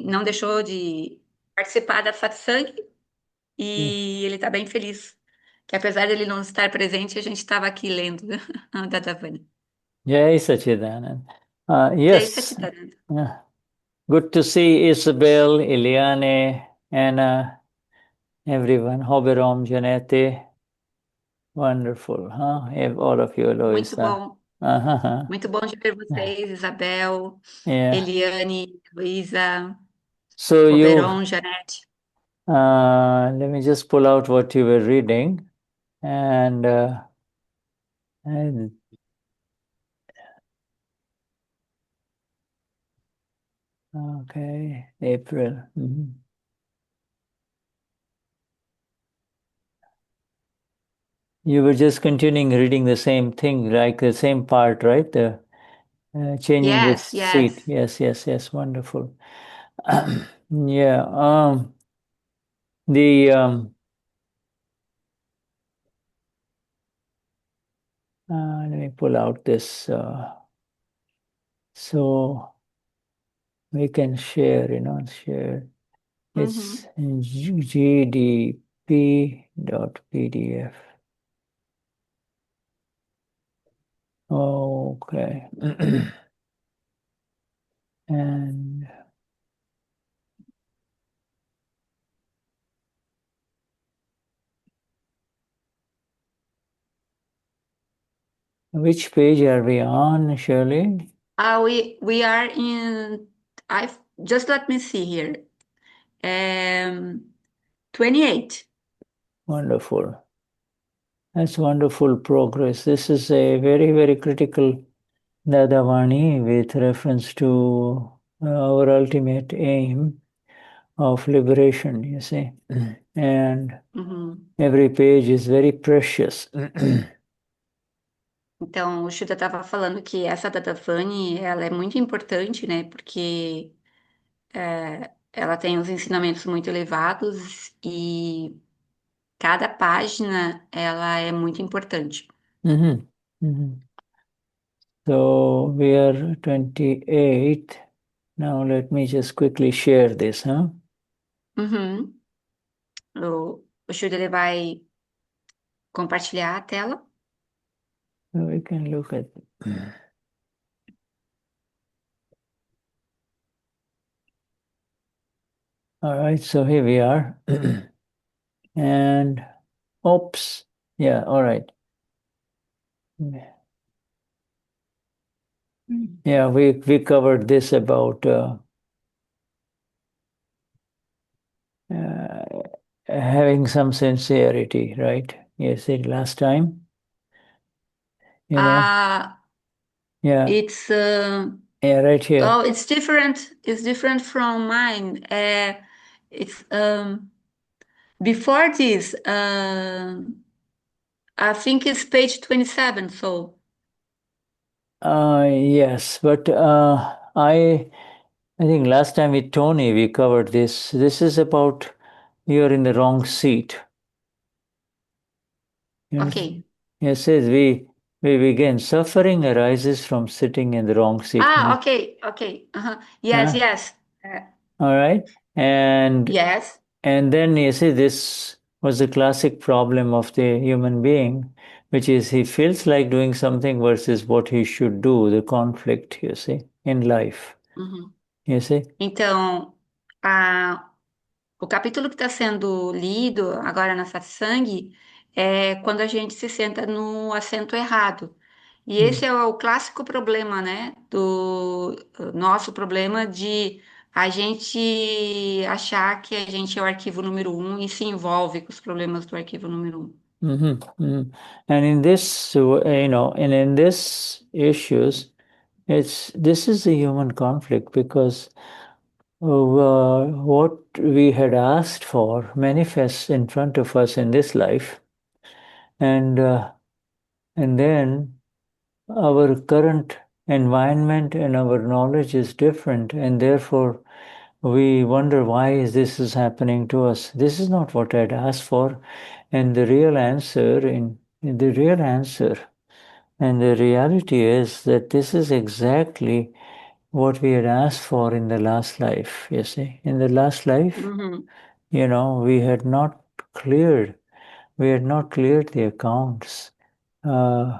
não deixou de participar da satsang e ele está bem feliz. Que apesar dele não estar presente, a gente estava aqui lendo a Dadavani. Jai Sachidanand. Jai Yes. Satchidananda. Good to see Isabel, Eliane, Anna, everyone. Hoberom, Janete. Wonderful, huh? All of you, Muito Eloisa. bom. Uh-huh. Muito bom de ver vocês, Isabel, Yeah. Eliane, Luísa, So you, Oberon, Janete. let me just pull out what you were reading. And okay, April. Mhm. You were just continuing reading the same thing, like the same part, right? The changing the Yes, seat. yes. Yes. Wonderful. Yeah. The let me pull out this so we can share. Share. It's Uhum. gdp.pdf. Okay. And which page are we on, Shirley? We are in. I just let me see here. 28. Wonderful. That's wonderful progress. This is a very, very critical Dadavani with reference to our ultimate aim of liberation, you see. And Uhum. every page is very precious. Então, o Shuddha estava falando que essa Dadavani, ela é muito importante, né? Porque ela tem os ensinamentos muito elevados e cada página, ela é muito importante. Mhm, mhm. So we are 28. Now let me just quickly share this, huh? Uhum. O Shuddha, ele vai compartilhar a tela. So we can look at. All right, so here we are. And oops. Yeah, all right. Yeah, we covered this about uh, having some sincerity, right? Yes, it last time, you know. Ah, Yeah, it's yeah, right here. oh, it's different. It's different from mine. It's before this. I think it's page 27. So Yes, but I think last time with Tony we covered this. This is about you're in the wrong seat. You understand? ok. It says we begin. Suffering arises from sitting in the wrong seat. Ah, ok, ok. Yes, Huh? yes, All right. And yes. and then you see this was the classic problem of the human being, which is he feels like doing something versus what he should do, the conflict, you see, in life. Uhum. You see? Então, a, o capítulo que está sendo lido agora na satsang é quando a gente se senta no assento errado. E esse Mm. é o clássico problema, né? Do nosso problema de a gente achar que a gente é o arquivo número um e se envolve com os problemas do arquivo número um. And in this, and in this issues, this is a human conflict because what we had asked for manifests in front of us in this life, and and then our current environment and our knowledge is different, and therefore we wonder why is happening to us. This is not what I'd asked for, and the real answer and the reality is that this is exactly what we had asked for in the last life, you see. In the last life, Uhum, we had not cleared, the accounts. Uh,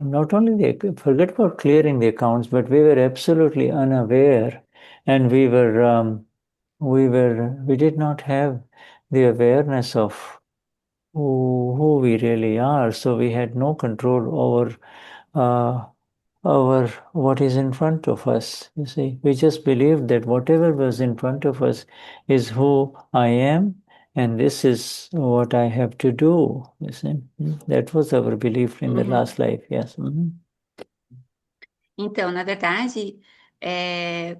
Not only forget about clearing the accounts, but we were absolutely unaware, and we did not have the awareness of who we really are. So we had no control uh, over what is in front of us. You see, we just believed that whatever was in front of us is who I am, and this is what I have to do. You see, that was our belief in the uhum. last life. Yes. Então, na verdade, é,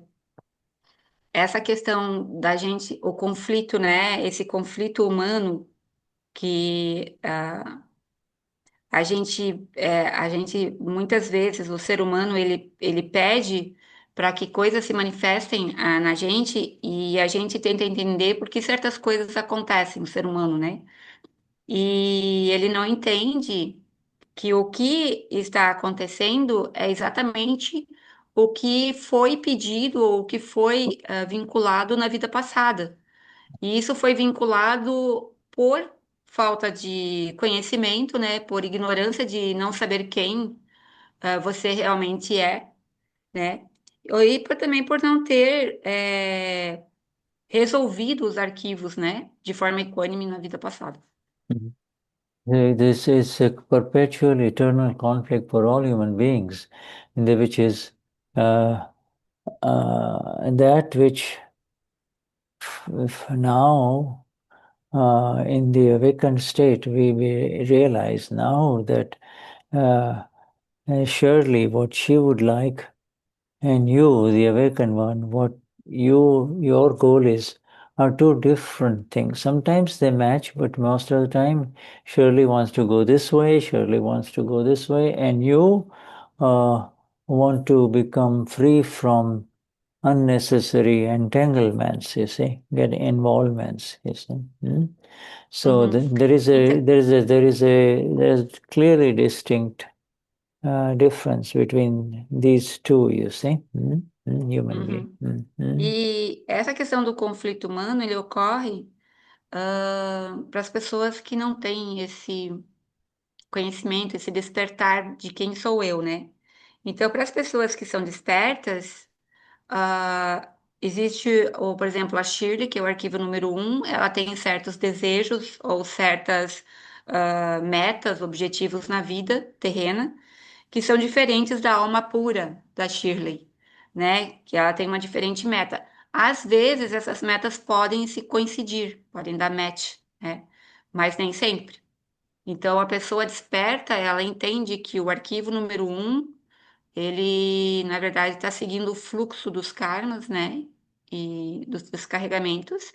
essa questão da gente, o conflito, né? Esse conflito humano que a gente, muitas vezes, o ser humano, ele pede para que coisas se manifestem na gente e a gente tenta entender por que certas coisas acontecem no ser humano, né? E ele não entende que o que está acontecendo é exatamente o que foi pedido ou o que foi vinculado na vida passada. E isso foi vinculado por falta de conhecimento, né? Por ignorância de não saber quem você realmente é, né? E também por não ter resolvido os arquivos, né? De forma equânime na vida passada. Mhm. This is a perpetual, eternal conflict for all human beings, which is uh, that which if now in the awakened state we realize now that uh, surely what she would like and you, the awakened one, what your goal is are two different things. Sometimes they match, but most of the time, Shirley wants to go this way, Shirley wants to go this way, and you uh, want to become free from unnecessary entanglements, you see, get involvements, you see. So Uhum. Então, there's clearly distinct difference between these two, you see, human being. uhum. E essa questão do conflito humano, ele ocorre para as pessoas que não têm esse conhecimento, esse despertar de quem sou eu, né? Então, para as pessoas que são despertas, existe, ou, por exemplo, a Shirley, que é o arquivo número um, ela tem certos desejos ou certas metas, objetivos na vida terrena, que são diferentes da alma pura da Shirley, né? Que ela tem uma diferente meta. Às vezes, essas metas podem se coincidir, podem dar match, né? Mas nem sempre. Então, a pessoa desperta, ela entende que o arquivo número um, ele, na verdade, está seguindo o fluxo dos karmas, né? E dos descarregamentos.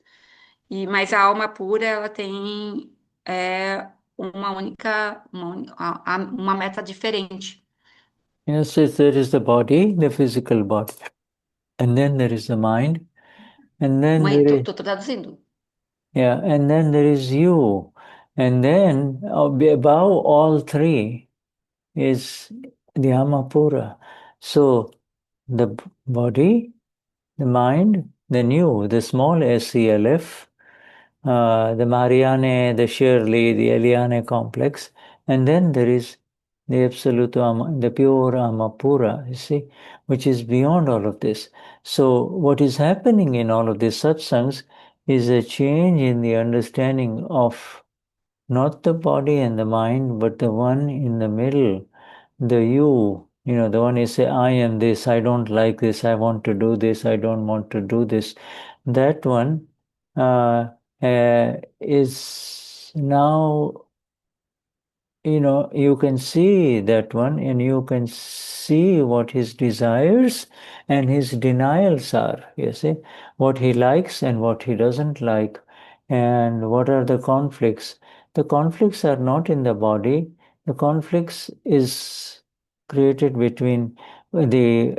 Mas a alma pura, ela tem uma meta diferente. Yes, there is the body, the physical body, and then there is the mind, and then Mãe, there is tô traduzindo. yeah, and then there is you, and then above all three is the Amapura. So the body, the mind, then you, the small SELF, the Marianne, the Shirley, the Eliane complex, and then there is the absolute, the pure Amapura, you see, which is beyond all of this. So, what is happening in all of these satsangs is a change in the understanding of not the body and the mind, but the one in the middle, the the one you say, I am this, I don't like this, I want to do this, I don't want to do this. That one uh, is now, you can see that one and you can see what his desires and his denials are, you see, what he likes and what he doesn't like, and what are the conflicts. The conflicts are not in the body, the conflicts is created between the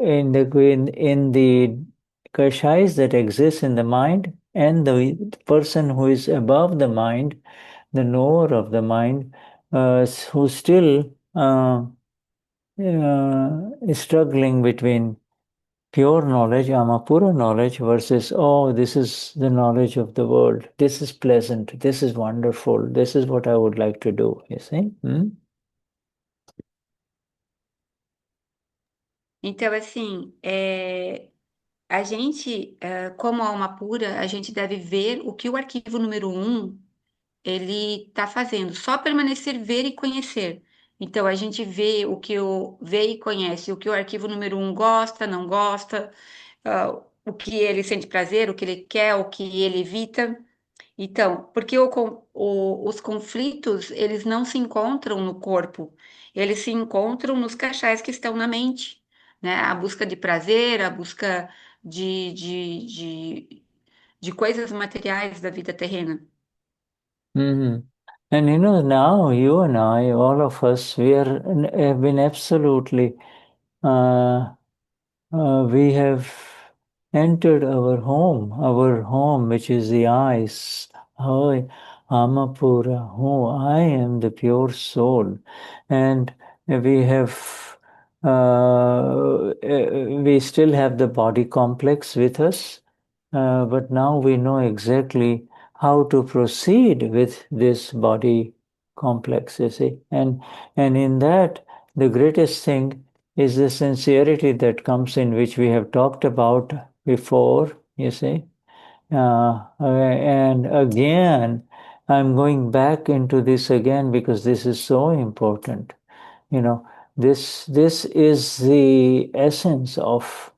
in the kashais that exist in the mind and the person who is above the mind, the knower of the mind, who still struggling between pure knowledge, Amapura knowledge, versus, oh, this is the knowledge of the world. This is pleasant. This is wonderful. This is what I would like to do. You see? Hmm? Então, assim, a gente, como alma pura, a gente deve ver o que o arquivo número um ele está fazendo, só permanecer, ver e conhecer. Então, a gente vê o que o vê e conhece, o que o arquivo número um gosta, não gosta, o que ele sente prazer, o que ele quer, o que ele evita. Então, porque os conflitos, eles não se encontram no corpo, eles se encontram nos cachais que estão na mente, né? A busca de prazer, a busca de, de, de, de coisas materiais da vida terrena. Mhm. And now you and I, all of us, have been absolutely, uh, we have entered our home, which is the eyes. Hoy, Amapura, who I am the pure soul. And we have, we still have the body complex with us, but now we know exactly how to proceed with this body complex, you see. And in that, the greatest thing is the sincerity that comes in, which we have talked about before, you see. And again, I'm going back into this again because this is so important. You know, this is the essence of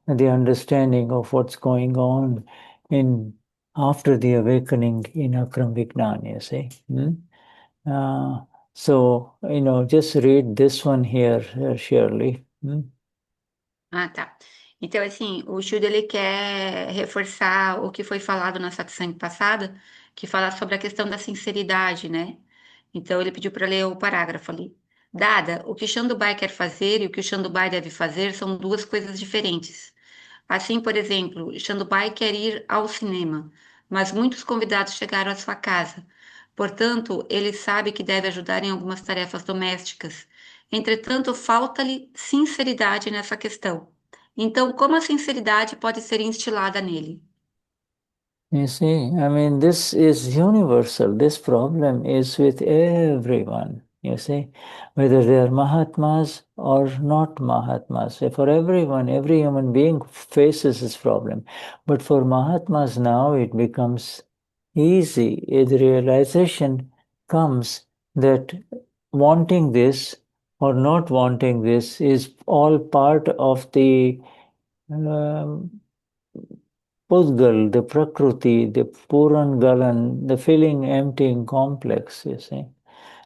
the understanding of what's going on in after the awakening in Akram Vignan, you see. Hmm? Uh, so, just read this one here, Shirley. Hmm? Ah, tá. Então, assim, o Shuddha, ele quer reforçar o que foi falado na satsang passada, que fala sobre a questão da sinceridade, né? Então, ele pediu para ler o parágrafo ali. Dada, o que Shandubai quer fazer e o que o Shandubai deve fazer são duas coisas diferentes. Assim, por exemplo, Shandubai quer ir ao cinema, mas muitos convidados chegaram à sua casa. Portanto, ele sabe que deve ajudar em algumas tarefas domésticas. Entretanto, falta-lhe sinceridade nessa questão. Então, como a sinceridade pode ser instilada nele? You see, I mean, this is universal. This problem is with everyone, you see, whether they are Mahatmas or not Mahatmas. For everyone, every human being faces this problem. But for Mahatmas now, it becomes easy. The realization comes that wanting this or not wanting this is all part of the um, Pudgal, the Prakriti, the Purangalan, the feeling emptying complex, you see.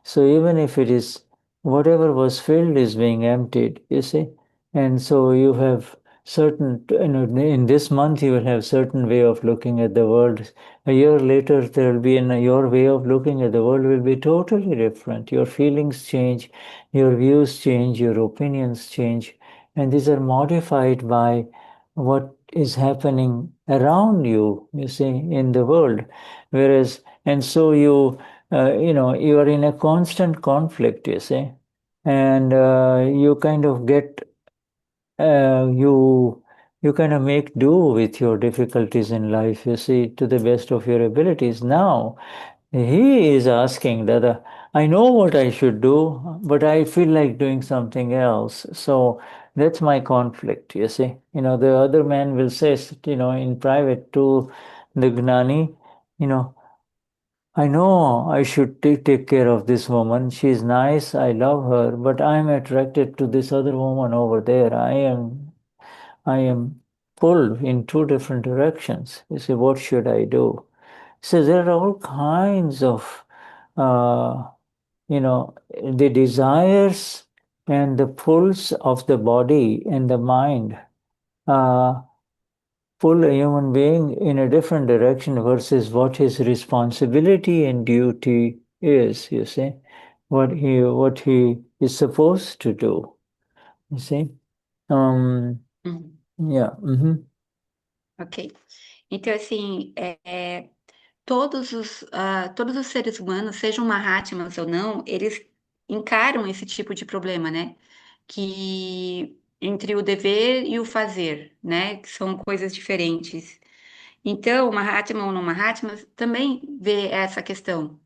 So even if it is whatever was filled is being emptied, you see. And so you have certain, in this month you will have certain way of looking at the world. A year later there will be your way of looking at the world will be totally different. Your feelings change, your views change, your opinions change. And these are modified by what is happening around you, you see, in the world. Whereas, and so you are in a constant conflict, you see, and you kind of get, you kind of make do with your difficulties in life, you see, to the best of your abilities. Now, he is asking that I know what I should do, but I feel like doing something else. So that's my conflict, you see. The other man will say, in private to the Gnani, you know, I know I should take care of this woman. She's nice, I love her, but I'm attracted to this other woman over there. I am pulled in two different directions. You see, what should I do? So there are all kinds of, uh, the desires and the pulls of the body and the mind uh, pull a human being in a different direction versus what his responsibility and duty is, you see, what he is supposed to do, you see. Um, Uhum. yeah. Mm-hmm. Ok. Então, assim, todos os seres humanos, sejam Mahatmas ou não, eles encaram esse tipo de problema, né? que entre o dever e o fazer, né? Que são coisas diferentes. Então, o Mahatma ou no Mahatma também vê essa questão.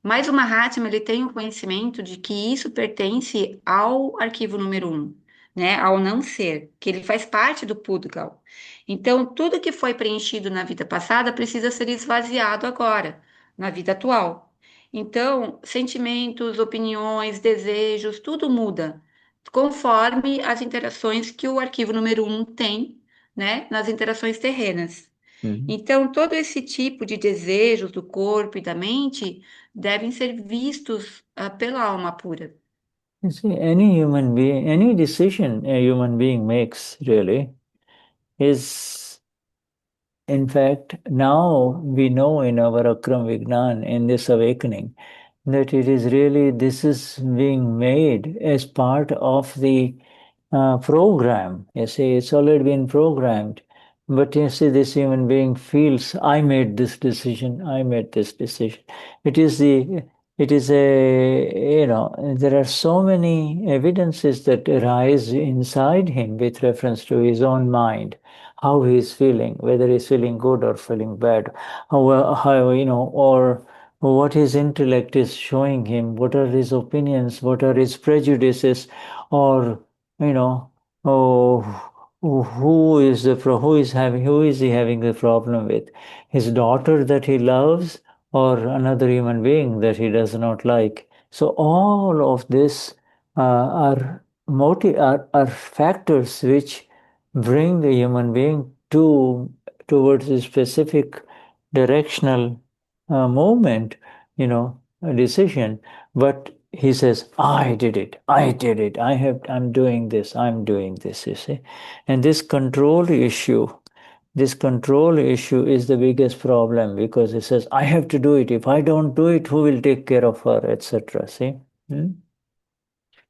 Mas o Mahatma, ele tem o conhecimento de que isso pertence ao arquivo número um, né? Ao não ser, que ele faz parte do Pudgal. Então, tudo que foi preenchido na vida passada precisa ser esvaziado agora, na vida atual. Então, sentimentos, opiniões, desejos, tudo muda conforme as interações que o arquivo número um tem, né, nas interações terrenas. Mhm. Então, todo esse tipo de desejos do corpo e da mente devem ser vistos pela alma pura. You see, any human being, any decision a human being makes really is, in fact, now we know in our Akram Vignan, in this awakening, that it is really, this is being made as part of the program. You see, it's already been programmed. But you see, this human being feels, I made this decision, I made this decision. It is the, it is a, there are so many evidences that arise inside him with reference to his own mind, how he is feeling, whether he's feeling good or feeling bad, or what his intellect is showing him, what are his opinions, what are his prejudices, or you know, oh, who is he having the problem with? His daughter that he loves, or another human being that he does not like? So all of this are factors which bring the human being towards a specific directional movement, a decision. But he says, I did it, I did it, I'm doing this, I'm doing this, you see. And this control issue is the biggest problem, because he says, I have to do it. If I don't do it, who will take care of her, etc. See? Hmm?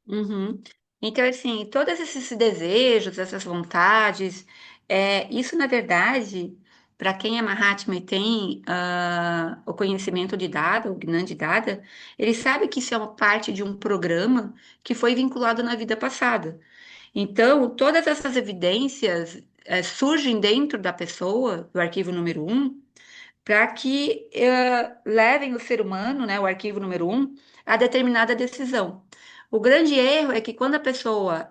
Uhum. Então, assim, todos esses desejos, essas vontades, isso, na verdade, para quem é Mahatma e tem o conhecimento de Dada, o Gnana de Dada, ele sabe que isso é uma parte de um programa que foi vinculado na vida passada. Então, todas essas evidências surgem dentro da pessoa, do arquivo número um, para que levem o ser humano, né, o arquivo número um, a determinada decisão. O grande erro é que quando a pessoa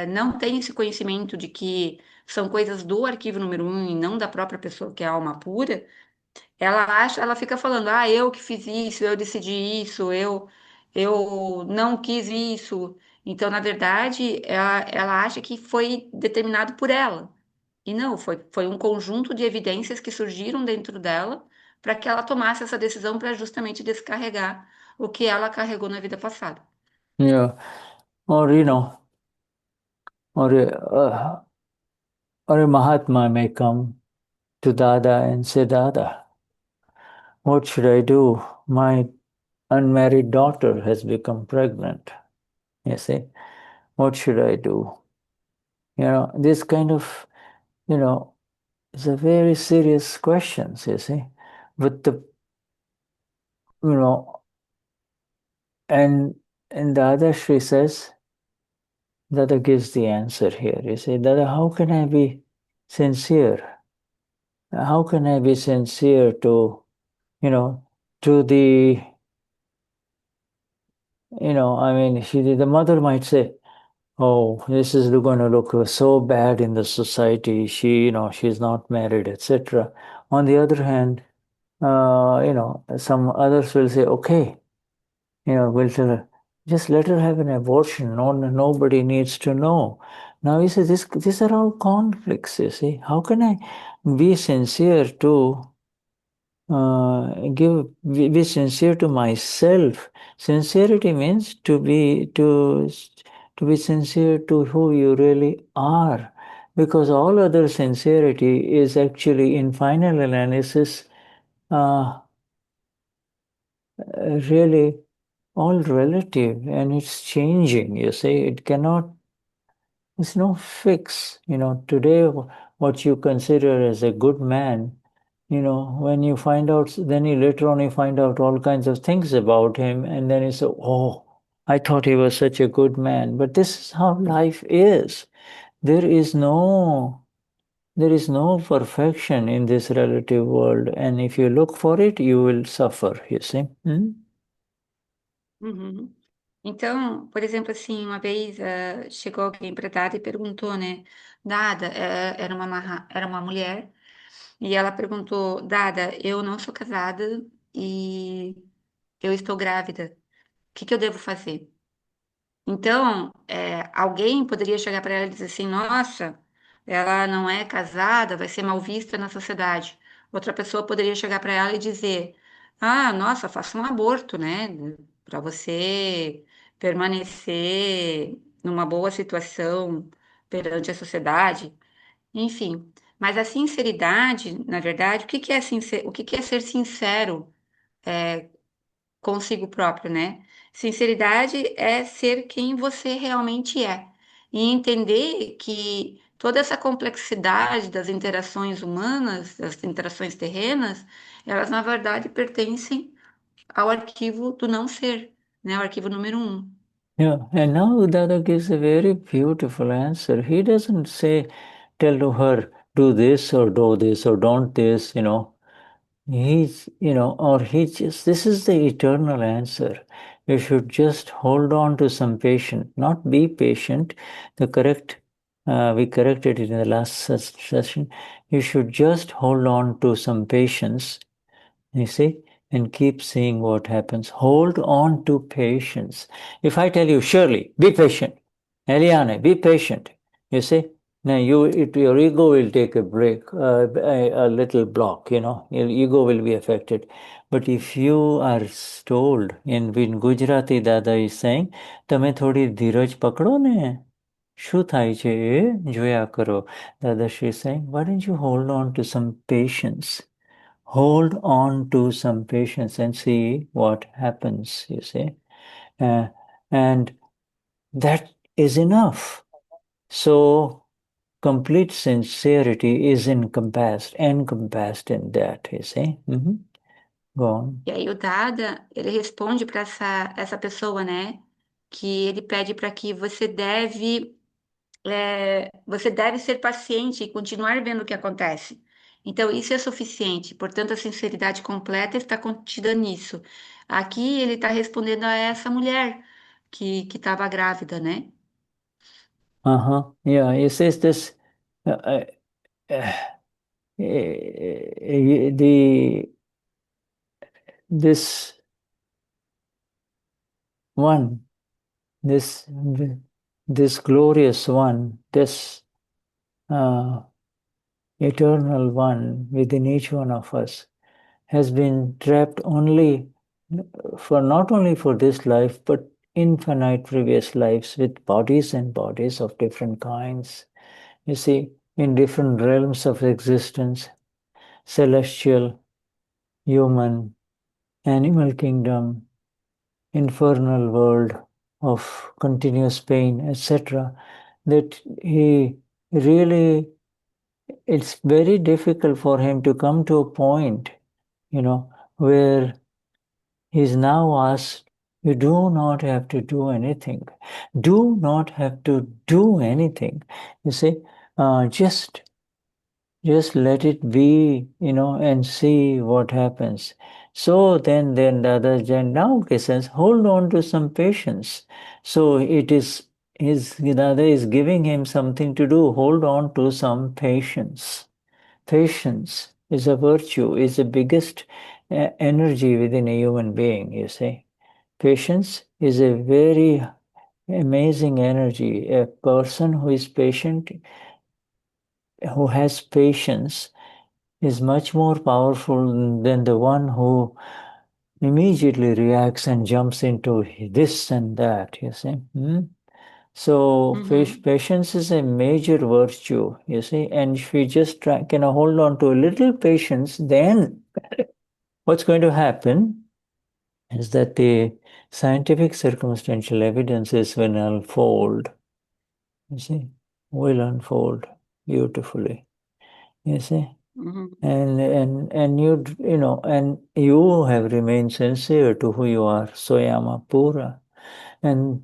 não tem esse conhecimento de que são coisas do arquivo número um e não da própria pessoa, que é a alma pura, ela fica falando, eu que fiz isso, eu decidi isso, eu não quis isso. Então, na verdade, ela acha que foi determinado por ela. E não, foi um conjunto de evidências que surgiram dentro dela para que ela tomasse essa decisão para justamente descarregar o que ela carregou na vida passada. Yeah. Or, or, or a Mahatma may come to Dada and say, Dada, what should I do? My unmarried daughter has become pregnant. You see, what should I do? This kind of, you know, it's a very serious question, you see. But you know, and the Sri says, Dada gives the answer here. You say, Dada, how can I be sincere? How can I be sincere you know, to the, I mean, the mother might say, oh, this is going to look so bad in the society. She's not married, etc. On the other hand, some others will say, okay, we'll tell her, just let her have an abortion. Nobody needs to know. Now, you see, these are all conflicts, you see. How can I be sincere to be sincere to myself? Sincerity means to be sincere to who you really are, because all other sincerity is actually, in final analysis, uh, really all relative, and it's changing. You see, it's no fix. Today, what you consider as a good man, when you find out, then you later on you find out all kinds of things about him, and then you say, oh, I thought he was such a good man. But this is how life is. There is no there is no perfection in this relative world, and if you look for it, you will suffer, you see. Hmm? Uhum. Então, por exemplo, assim, uma vez chegou alguém para Dada e perguntou, né? Dada, era uma mulher, e ela perguntou, Dada, eu não sou casada e eu estou grávida. O que que eu devo fazer? Então, alguém poderia chegar para ela e dizer assim: nossa, ela não é casada, vai ser mal vista na sociedade. Outra pessoa poderia chegar para ela e dizer: ah, nossa, faça um aborto, né? Para você permanecer numa boa situação perante a sociedade. Enfim, mas a sinceridade, na verdade, o que que é ser sincero? Consigo próprio, né? Sinceridade é ser quem você realmente é e entender que toda essa complexidade das interações humanas, das interações terrenas, elas na verdade pertencem ao arquivo do não ser, né? O arquivo número um. Yeah, and now Dada gives a very beautiful answer. He doesn't say, tell to her, do this or do this or don't this, you know. Or he just, this is the eternal answer. You should just hold on to some patience, not be patient. We corrected it in the last session. You should just hold on to some patience, you see, and keep seeing what happens. Hold on to patience. If I tell you, Shirley, be patient. Eliane, be patient. You see, now your ego will take a break, a little block, you know, your ego will be affected. But if you are told, in Gujarati, Dada is saying, તમે થોડી ધીરજ પકડો ને. શું થાય છે એ જોયા કરો. Dadashi is saying, why don't you hold on to some patience? Hold on to some patience and see what happens, you see. And that is enough. So complete sincerity is encompassed in that, you see. Mm-hmm. Go on. E aí o Dada, ele responde para essa pessoa, né? Que ele pede para que você deve ser paciente e continuar vendo o que acontece. Então, isso é suficiente. Portanto, a sinceridade completa está contida nisso. Aqui ele está respondendo a essa mulher que estava grávida, né? Yeah, he says this. Uh, uh, uh, the this one, this this glorious one, this uh, eternal one within each one of us has been trapped only for not only for this life but infinite previous lives with bodies and bodies of different kinds. You see, in different realms of existence, celestial, human, animal kingdom, infernal world of continuous pain, etc., that he really, it's very difficult for him to come to a point, where he's now asked, you do not have to do anything. Do not have to do anything. You see, just let it be, and see what happens. So then the other gen now says, hold on to some patience. So it is the other is giving him something to do. Hold on to some patience. Patience is a virtue, is the biggest energy within a human being, you see. Patience is a very amazing energy. A person who is patient, who has patience, is much more powerful than the one who immediately reacts and jumps into this and that, you see. So Uhum, patience is a major virtue, you see, and if we just can hold on to a little patience, then what's going to happen is that the scientific circumstantial evidences will unfold, you see, will unfold beautifully, you see. uhum, And you have remained sincere to who you are, Soyama Pura. And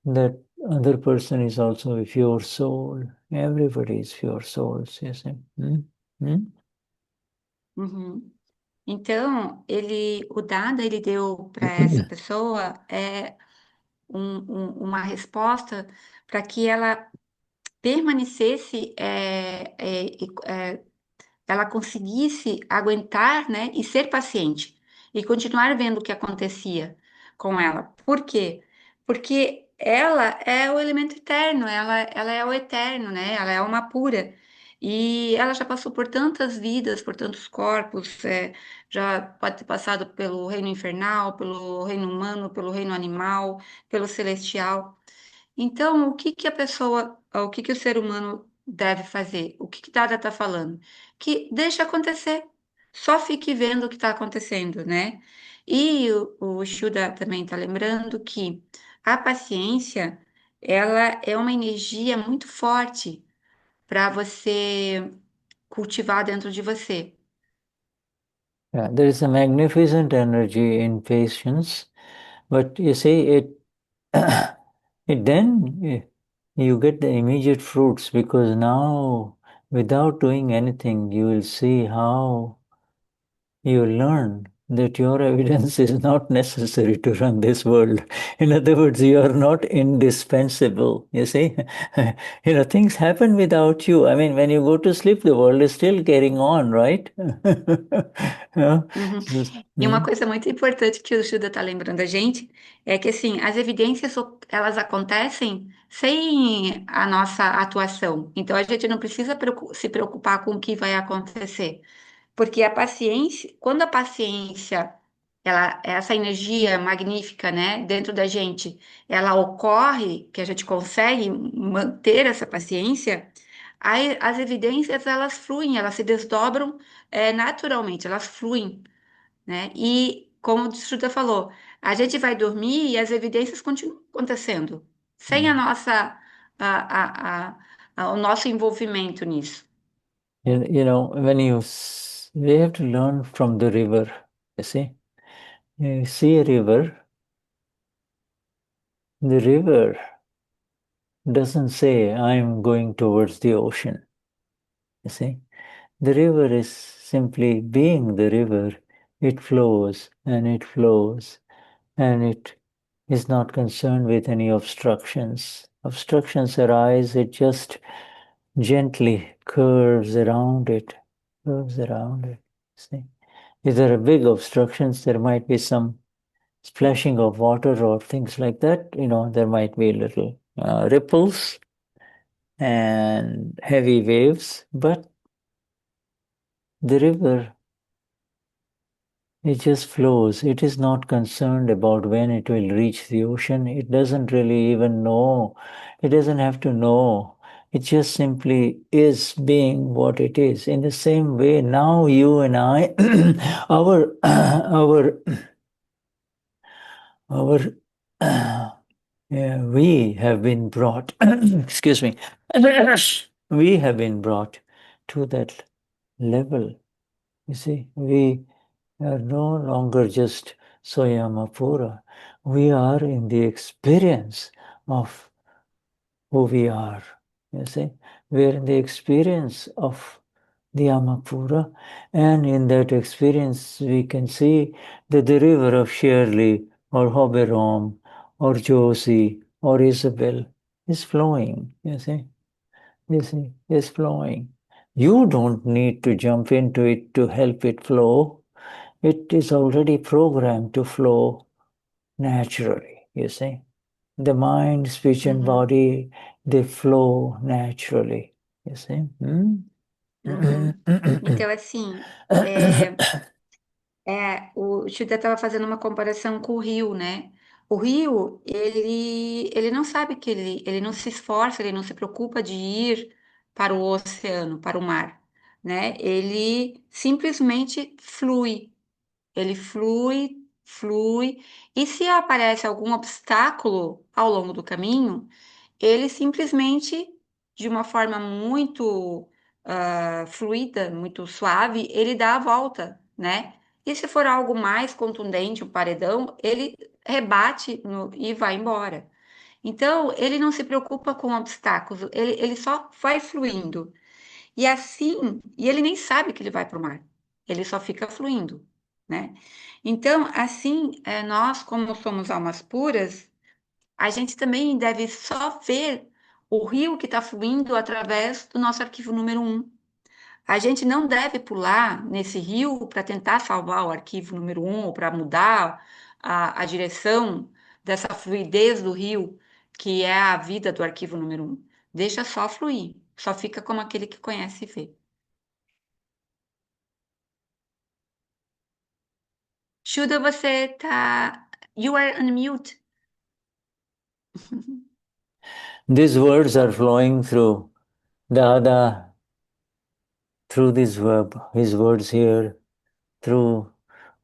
that other person is also a pure soul. Everybody is pure souls, you see. Hmm? Hmm? Uhum. Então, o Dada, ele deu para essa pessoa uma resposta para que ela permanecesse, ela conseguisse aguentar, né, e ser paciente e continuar vendo o que acontecia com ela. Por quê? Porque ela é o elemento eterno, ela é o eterno, né? Ela é uma pura. E ela já passou por tantas vidas, por tantos corpos, já pode ter passado pelo reino infernal, pelo reino humano, pelo reino animal, pelo celestial. Então, o que que o ser humano deve fazer? O que que Dada está falando? Que deixa acontecer, só fique vendo o que está acontecendo, né? E o Shuddha também está lembrando que a paciência, ela é uma energia muito forte para você cultivar dentro de você. Yeah, there is a magnificent energy in patience, but you see, it then you get the immediate fruits because now, without doing anything, you will see how you learn that your evidence is not necessary to run this world. In other words, you are not indispensable. You see, things happen without you. I mean, when you go to sleep, the world is still carrying on, right? Yeah. Uhum. E uma Hmm? coisa muito importante que o Shuddha está lembrando a gente é que assim, as evidências elas acontecem sem a nossa atuação. Então a gente não precisa se preocupar com o que vai acontecer, porque a paciência, quando a paciência, essa energia magnífica, né, dentro da gente, ela ocorre, que a gente consegue manter essa paciência, aí as evidências elas fluem, elas se desdobram naturalmente, elas fluem, né? E como o Shuddha falou, a gente vai dormir e as evidências continuam acontecendo, sem a nossa, o nosso envolvimento nisso. When we have to learn from the river, you see a river, the river doesn't say, I'm going towards the ocean, you see. The river is simply being the river. It flows and it flows and it is not concerned with any obstructions. Obstructions arise, it just gently curves around it. See? If there are big obstructions, there might be some splashing of water or things like that. There might be little ripples and heavy waves, but the river, it just flows. It is not concerned about when it will reach the ocean. It doesn't really even know. It doesn't have to know. It just simply is being what it is. In the same way, now you and I, our, yeah, we have been brought, excuse me, we have been brought to that level. You see, we are no longer just Soyamapura. We are in the experience of who we are. You see, we are in the experience of the Amapura, and in that experience, we can see that the river of Shirley or Hoberom or Josie or Isabel is flowing. Is flowing. You don't need to jump into it to help it flow. It is already programmed to flow naturally, you see. The mind, speech, and Uhum, body, they flow naturally, you see. Hmm? uhum. Então, assim, o Shuddha estava fazendo uma comparação com o rio, né? O rio, ele não sabe que ele não se esforça, ele não se preocupa de ir para o oceano, para o mar, né? Ele simplesmente flui, ele flui, flui, e se aparece algum obstáculo ao longo do caminho, ele simplesmente, de uma forma muito fluida, muito suave, ele dá a volta, né? E se for algo mais contundente, o paredão, ele rebate e vai embora. Então, ele não se preocupa com obstáculos, ele só vai fluindo. E assim, e ele nem sabe que ele vai para o mar, ele só fica fluindo, né? Então, assim, nós, como somos almas puras, a gente também deve só ver o rio que está fluindo através do nosso arquivo número um. A gente não deve pular nesse rio para tentar salvar o arquivo número um ou para mudar a direção dessa fluidez do rio, que é a vida do arquivo número um. Deixa só fluir, só fica como aquele que conhece e vê. Shuddha, você tá. You are unmute. These words are flowing through Dada, through this verb, his words here, through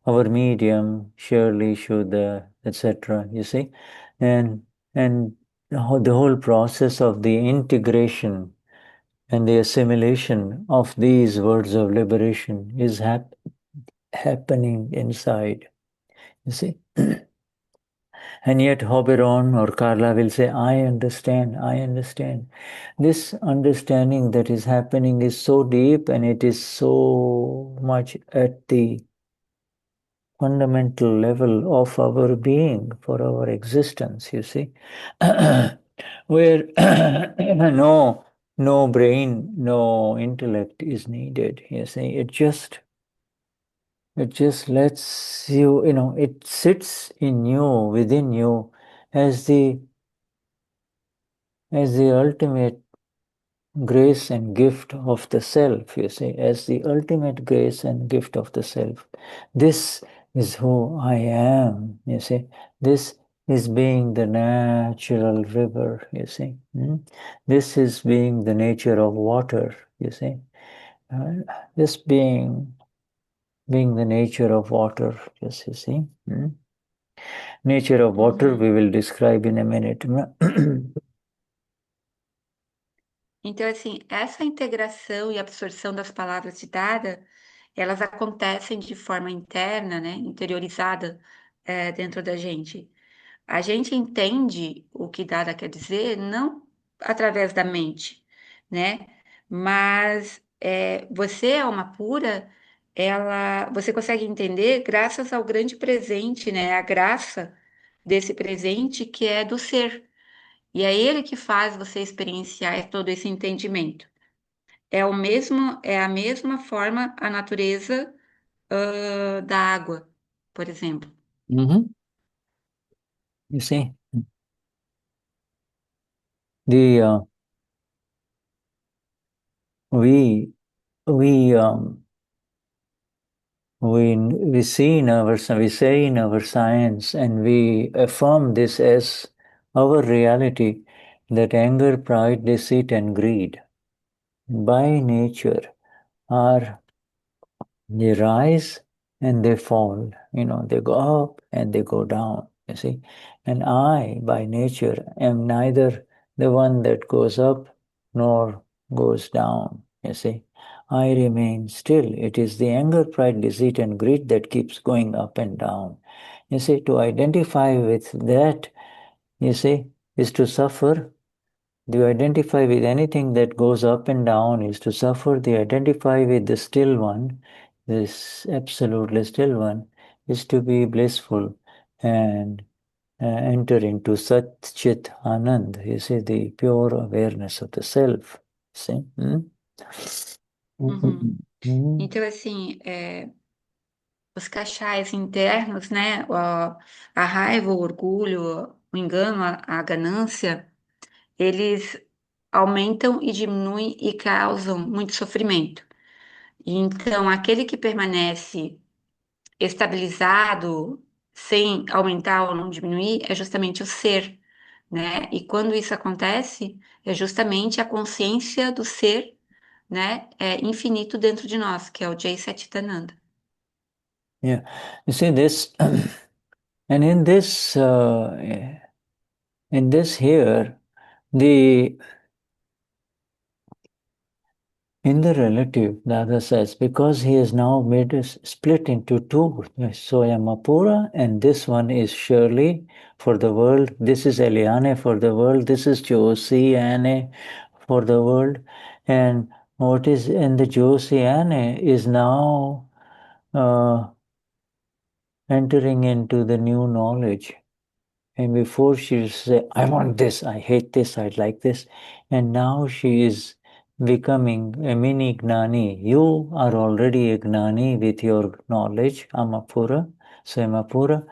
our medium, Shirley, Shuddha, etc. You see, and the whole process of the integration and the assimilation of these words of liberation is happening inside. You see. And yet Hoberon or Carla will say, I understand, I understand. This understanding that is happening is so deep and it is so much at the fundamental level of our being, for our existence, you see, where no brain, no intellect is needed, you see. It just lets you, it sits in you, within you, as the ultimate grace and gift of the self, you see, as the ultimate grace and gift of the self. This is who I am, you see. This is being the natural river, you see. This is being the nature of water, you see. This being the nature of water, just you see. Nature of water we will describe in a minute. Então, assim, essa integração e absorção das palavras de Dada, elas acontecem de forma interna, né, interiorizada, dentro da gente. A gente entende o que Dada quer dizer não através da mente, né? Mas você é uma pura, você consegue entender graças ao grande presente, né? A graça desse presente que é do ser. E é ele que faz você experienciar todo esse entendimento. É a mesma forma a natureza, da água, por exemplo. Mhm. You see, the we we we see in we say in our science, and we affirm this as our reality, that anger, pride, deceit, and greed, by nature, are they rise and they fall. They go up and they go down. You see, and I, by nature, am neither the one that goes up nor goes down. You see, I remain still. It is the anger, pride, deceit, and greed that keeps going up and down. You see, to identify with that, you see, is to suffer. To identify with anything that goes up and down is to suffer. To identify with the still one, this absolutely still one, is to be blissful and enter into Sat Chit Anand. You see, the pure awareness of the self. See? Uhum. Mm. Então, assim, os cachais internos, né? A raiva, o orgulho, o engano, a ganância, eles aumentam e diminuem e causam muito sofrimento. E então, aquele que permanece estabilizado, sem aumentar ou não diminuir, é justamente o ser, né? E quando isso acontece, é justamente a consciência do ser, né? Infinito dentro de nós, que é o Jsca. Yeah. You see this, and in this here, the In the relative, Dada says, because he has now made us split into two. So I am Apura, and this one is Shirley for the world. This is Eliane for the world. This is Josie Anne for the world. And what is in the Josie Anne is now uh, entering into the new knowledge. And before she used to say, I want this, I hate this, I like this. And now she is becoming a mini Gnani. You are already a Gnani with your knowledge, Amapura, Semapura.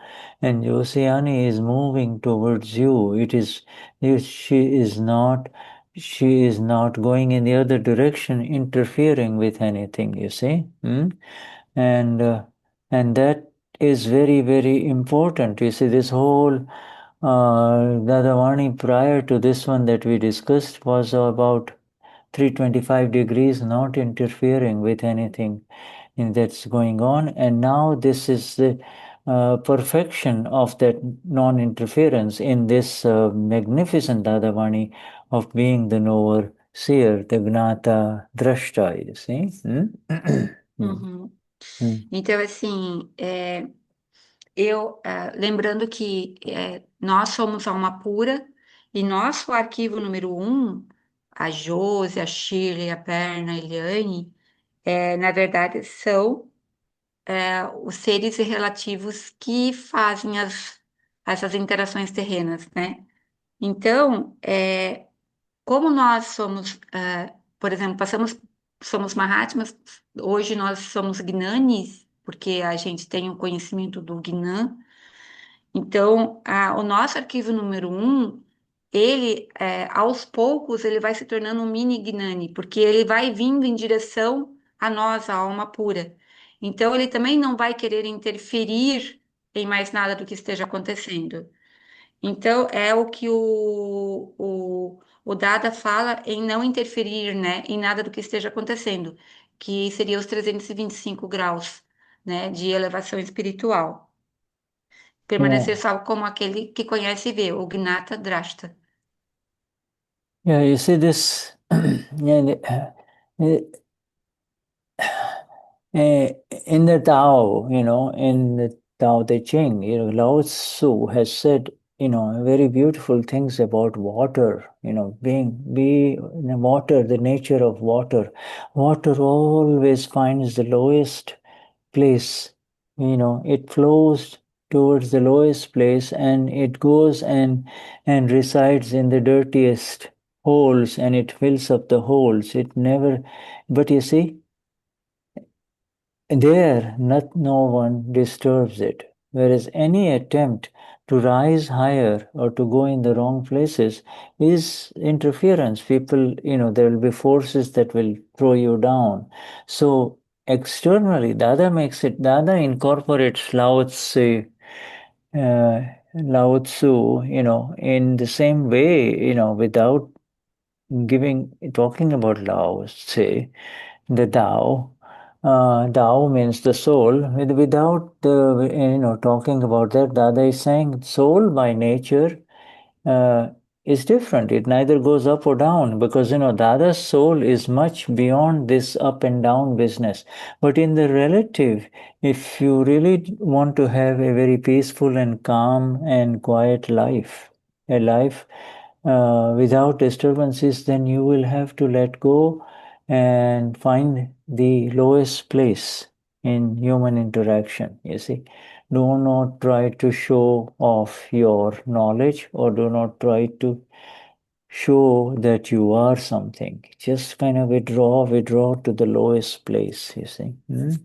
And Josiani is moving towards you. She is not going in the other direction, interfering with anything, you see. And and that is very, very important. You see, this whole Dadavani prior to this one that we discussed was about 325 degrees, not interfering with anything that's going on. And now this is the perfection of that non-interference in this magnificent Dadavani of being the knower seer, the Gnata Drashta, you see. Hmm? Uhum. Hmm. Então, assim, lembrando que nós somos alma pura e nosso arquivo número um, a Josi, a Shirley, a Perna, a Eliane, na verdade, são os seres relativos que fazem essas interações terrenas, né? Então, como nós somos, por exemplo, somos Mahatmas, hoje nós somos Gnanis, porque a gente tem o conhecimento do Gnan. Então, o nosso arquivo número um, ele, aos poucos, ele vai se tornando um mini Gnani, porque ele vai vindo em direção a nós, a alma pura. Então, ele também não vai querer interferir em mais nada do que esteja acontecendo. Então, é o que o Dada fala em não interferir, né, em nada do que esteja acontecendo, que seria os 325 graus, né, de elevação espiritual. Permanecer Yeah. salvo como aquele que conhece e vê, o Gnata Drashta. Yeah, you see this. Yeah, in the Tao, in the Tao Te Ching, Lao Tzu has said, very beautiful things about water, be in the water, the nature of water. Water always finds the lowest place, it flows towards the lowest place and it goes and resides in the dirtiest holes and it fills up the holes. It never, but you see, there, no one disturbs it. Whereas any attempt to rise higher or to go in the wrong places is interference. People, there will be forces that will throw you down. So externally, Dada incorporates Lao Tzu, in the same way, without talking about Lao Tzu, the Tao. Tao means the soul. Without talking about that, Dada is saying soul by nature uh, is different. It neither goes up or down because Dada's soul is much beyond this up and down business. But in the relative, if you really want to have a very peaceful and calm and quiet life, a life without disturbances, then you will have to let go and find the lowest place in human interaction, you see. Do not try to show off your knowledge or do not try to show that you are something. Just kind of withdraw to the lowest place, you see. Mm-hmm.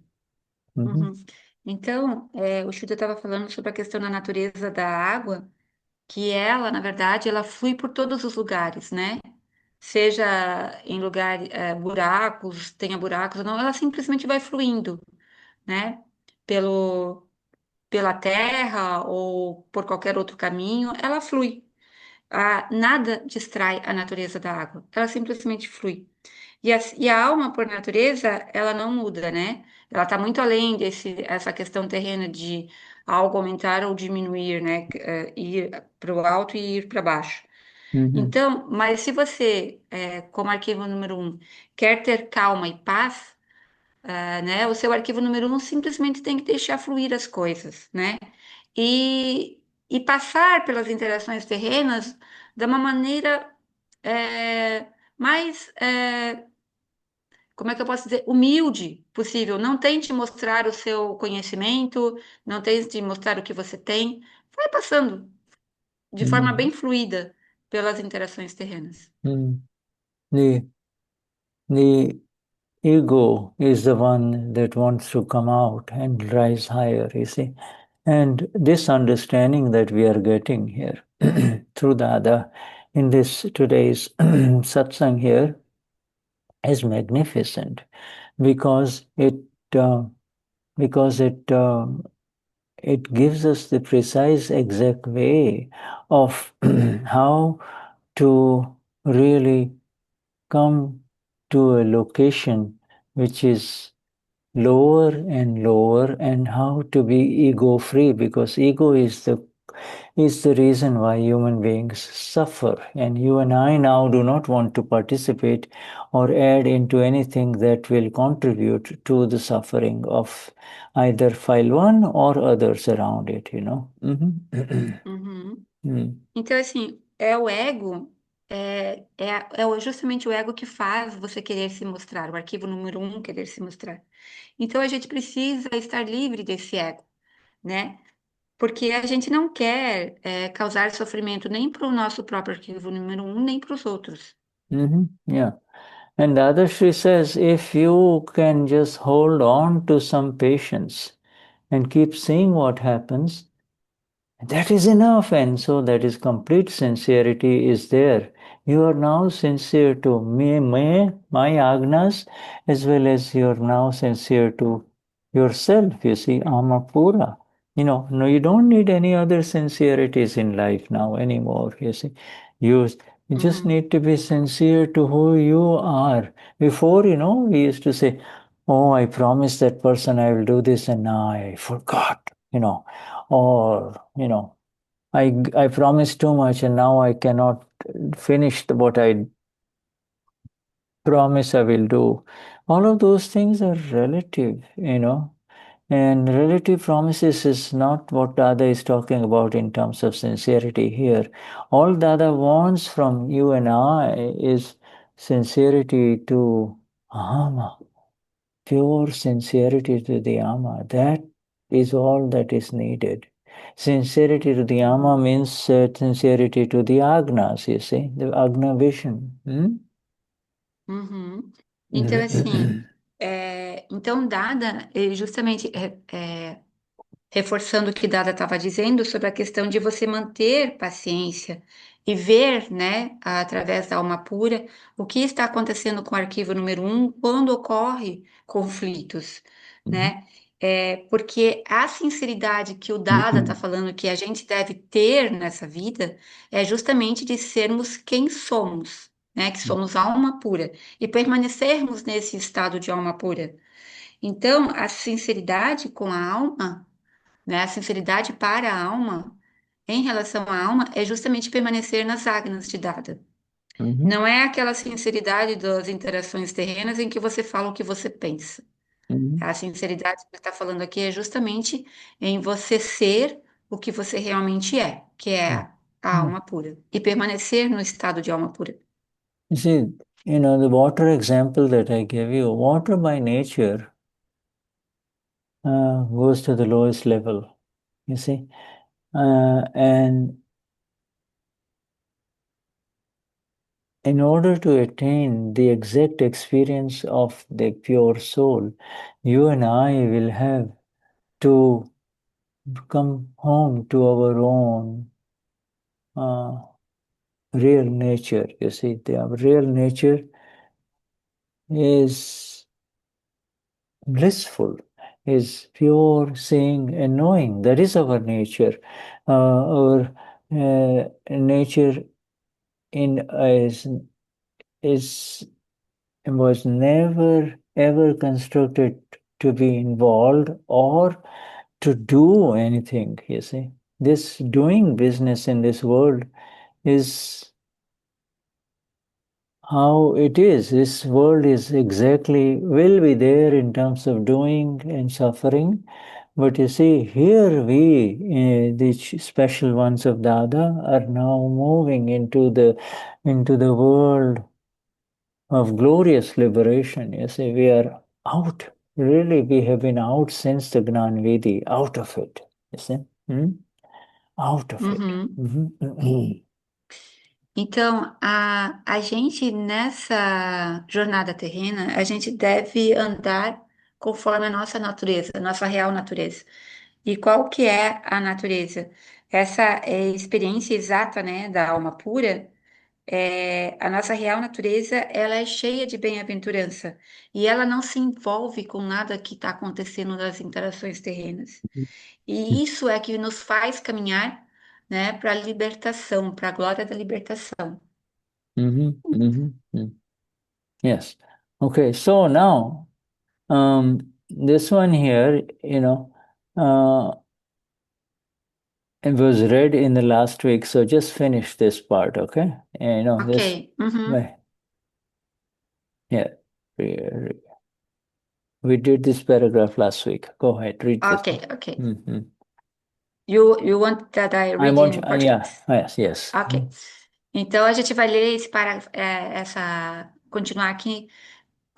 Uhum. Então, o Shuddha estava falando sobre a questão da natureza da água, que ela, na verdade, ela flui por todos os lugares, né? Seja em lugares, buracos, tenha buracos ou não, ela simplesmente vai fluindo, né? Pelo, pela terra ou por qualquer outro caminho, ela flui. Nada distrai a natureza da água, ela simplesmente flui. E a alma, por natureza, ela não muda, né? Ela está muito além essa questão terrena de algo aumentar ou diminuir, né? Ir para o alto e ir para baixo. Mm-hmm. Então, mas se você, como arquivo número um, quer ter calma e paz, né, o seu arquivo número um simplesmente tem que deixar fluir as coisas, né? E passar pelas interações terrenas de uma maneira mais, como é que eu posso dizer, humilde possível. Não tente mostrar o seu conhecimento, não tente mostrar o que você tem. Vai passando de forma Mm-hmm. bem fluida pelas interações terrenas. Mm. The ego is the one that wants to come out and rise higher, you see. And this understanding that we are getting here through Dada in this today's satsang here is magnificent because uh, because it gives us the precise exact way of how to really come to a location which is lower and lower, and how to be ego free, because ego is the reason why human beings suffer, and you and I now do not want to participate or add into anything that will contribute to the suffering of either file one or others around it, you know. Mm-hmm. Uhum. Mm. Então, assim, é o ego, justamente o ego que faz você querer se mostrar, o arquivo número um querer se mostrar. Então, a gente precisa estar livre desse ego, né? Porque a gente não quer, causar sofrimento nem para o nosso próprio arquivo número um, nem para os outros. Mm-hmm. Yeah. And Dadashri says, if you can just hold on to some patience and keep seeing what happens, that is enough. And so that is complete sincerity is there. You are now sincere to my agnas, as well as you are now sincere to yourself. You see, Amapura. No, you don't need any other sincerities in life now anymore. You see, you, you just Uhum, need to be sincere to who you are. Before, we used to say, oh, I promised that person I will do this, and now I forgot, or I promised too much and now I cannot finish what I promise I will do. All of those things are relative, and relative promises is not what Dada is talking about in terms of sincerity here. All Dada wants from you and I is sincerity to Ahama, pure sincerity to the Ama. That is all that is needed. Sincerity to the Ama uhum, means sincerity to the Agnas, you see, the Agna vision. Hmm? uhum. Então, assim, então Dada, justamente reforçando o que Dada estava dizendo sobre a questão de você manter paciência e ver, né, através da alma pura, o que está acontecendo com o arquivo número um quando ocorre conflitos, né? Porque a sinceridade que o Dada está falando que a gente deve ter nessa vida é justamente de sermos quem somos, né? Que somos alma pura e permanecermos nesse estado de alma pura. Então, a sinceridade com a alma, né? A sinceridade para a alma, em relação à alma, é justamente permanecer nas ágnas de Dada. Mhm, Não é aquela sinceridade das interações terrenas em que você fala o que você pensa. mhm, A sinceridade que ele está falando aqui é justamente em você ser o que você realmente é, que é mhm, a mhm. alma pura, e permanecer no estado de alma pura. You see, the water example that I gave you, water by nature goes to the lowest level, you see. And in order to attain the exact experience of the pure soul, you and I will have to come home to our own uh, real nature. You see, the real nature is blissful, is pure seeing and knowing. That is our nature. Our nature in is was never ever constructed to be involved or to do anything, you see. This doing business in this world is how it is. This world is exactly, will be there in terms of doing and suffering. But you see, here we, the special ones of Dada, are now moving into the world of glorious liberation. You see, we are out. Really, we have been out since the Gnan Vidi, out of it. You see? Hmm? Out of it. Uhum. Mhm. Então, a gente nessa jornada terrena, a gente deve andar conforme a nossa natureza, a nossa real natureza. E qual que é a natureza? Essa experiência exata, né, da alma pura, a nossa real natureza, ela é cheia de bem-aventurança e ela não se envolve com nada que está acontecendo nas interações terrenas. E isso é que nos faz caminhar, né, para a libertação, para a glória da libertação. Mhm, mhm, mhm. Yes. Okay, so now this one here, it was read in the last week, so just finish this part, okay? Ok. This, Uhum. well, yeah, we, we did this paragraph last week. Go ahead, read this Ok, one. ok. Mhm. You want that I I read want, in yeah, Portuguese? yes, yes. Ok. Então a gente vai ler esse parágrafo, continuar aqui.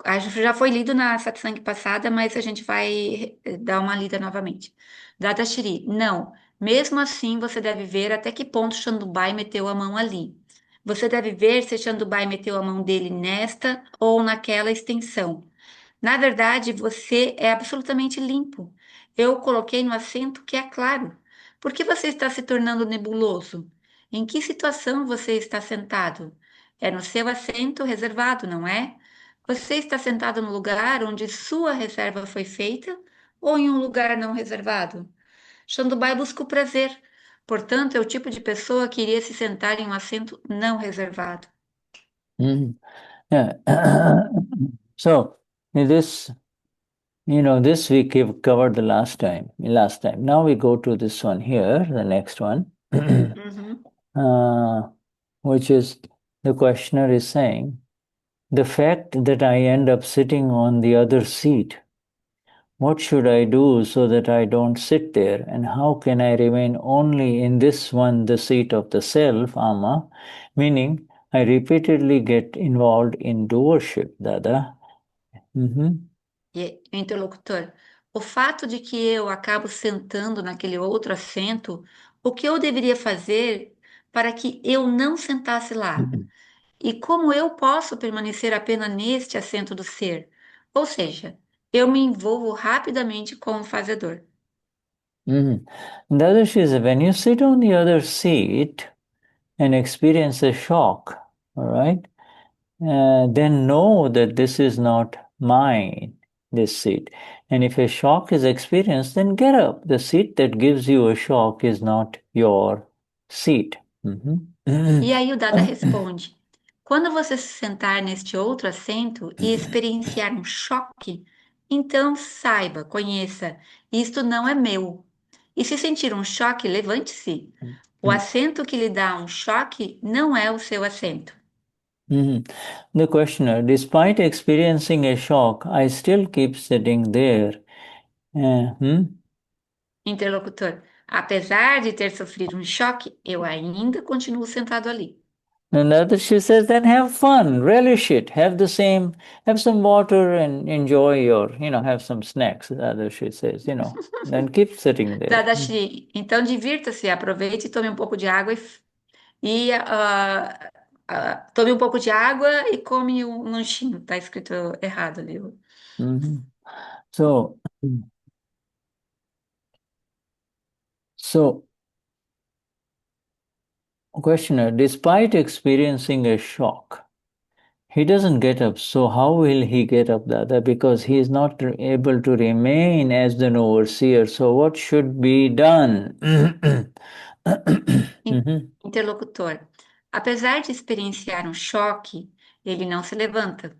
Acho que já foi lido na satsang passada, mas a gente vai dar uma lida novamente. Dadashri, não. Mesmo assim, você deve ver até que ponto Chandubai meteu a mão ali. Você deve ver se Chandubai meteu a mão dele nesta ou naquela extensão. Na verdade, você é absolutamente limpo. Eu o coloquei no assento que é claro. Por que você está se tornando nebuloso? Em que situação você está sentado? É no seu assento reservado, não é? Você está sentado no lugar onde sua reserva foi feita ou em um lugar não reservado? Chandubai busca o prazer. Portanto, é o tipo de pessoa que iria se sentar em um assento não reservado. Mhm. Yeah. So, in this, this we covered the last time. Last time. Now we go to this one here, the next one. Uhum. uh, which is the questioner is saying, the fact that I end up sitting on the other seat, what should I do so that I don't sit there? And how can I remain only in this one, the seat of the self, ama? Meaning, I repeatedly get involved in doership, Dada. Mm-hmm. E o interlocutor, o fato de que eu acabo sentando naquele outro assento, o que eu deveria fazer para que eu não sentasse lá? E como eu posso permanecer apenas neste assento do ser? Ou seja, eu me envolvo rapidamente com o fazedor. Mm-hmm. The other is when you sit on the other seat and experience a shock, all right? Then know that this is not mine, this seat. And if a shock is experienced, then get up. The seat that gives you a shock is not your seat. E aí o Dada responde: quando você se sentar neste outro assento e experienciar um choque, então saiba, conheça, isto não é meu. E se sentir um choque, levante-se. O assento que lhe dá um choque não é o seu assento. The questioner, despite experiencing a shock, I still keep sitting there. Hmm? Interlocutor: apesar de ter sofrido um choque, eu ainda continuo sentado ali. And the other she says, then have fun, relish it, have some water and enjoy have some snacks. The other she says, then keep sitting there. Tadashi, então divirta-se, aproveite e tome um pouco de água tome um pouco de água e come um lanchinho. Tá escrito errado ali. Mhm. So, so, questioner, despite experiencing a shock, he doesn't get up. So how will he get up, Dada? Because he is not able to remain as the overseer. So what should be done? Mhm. Interlocutor. Apesar de experienciar um choque, ele não se levanta.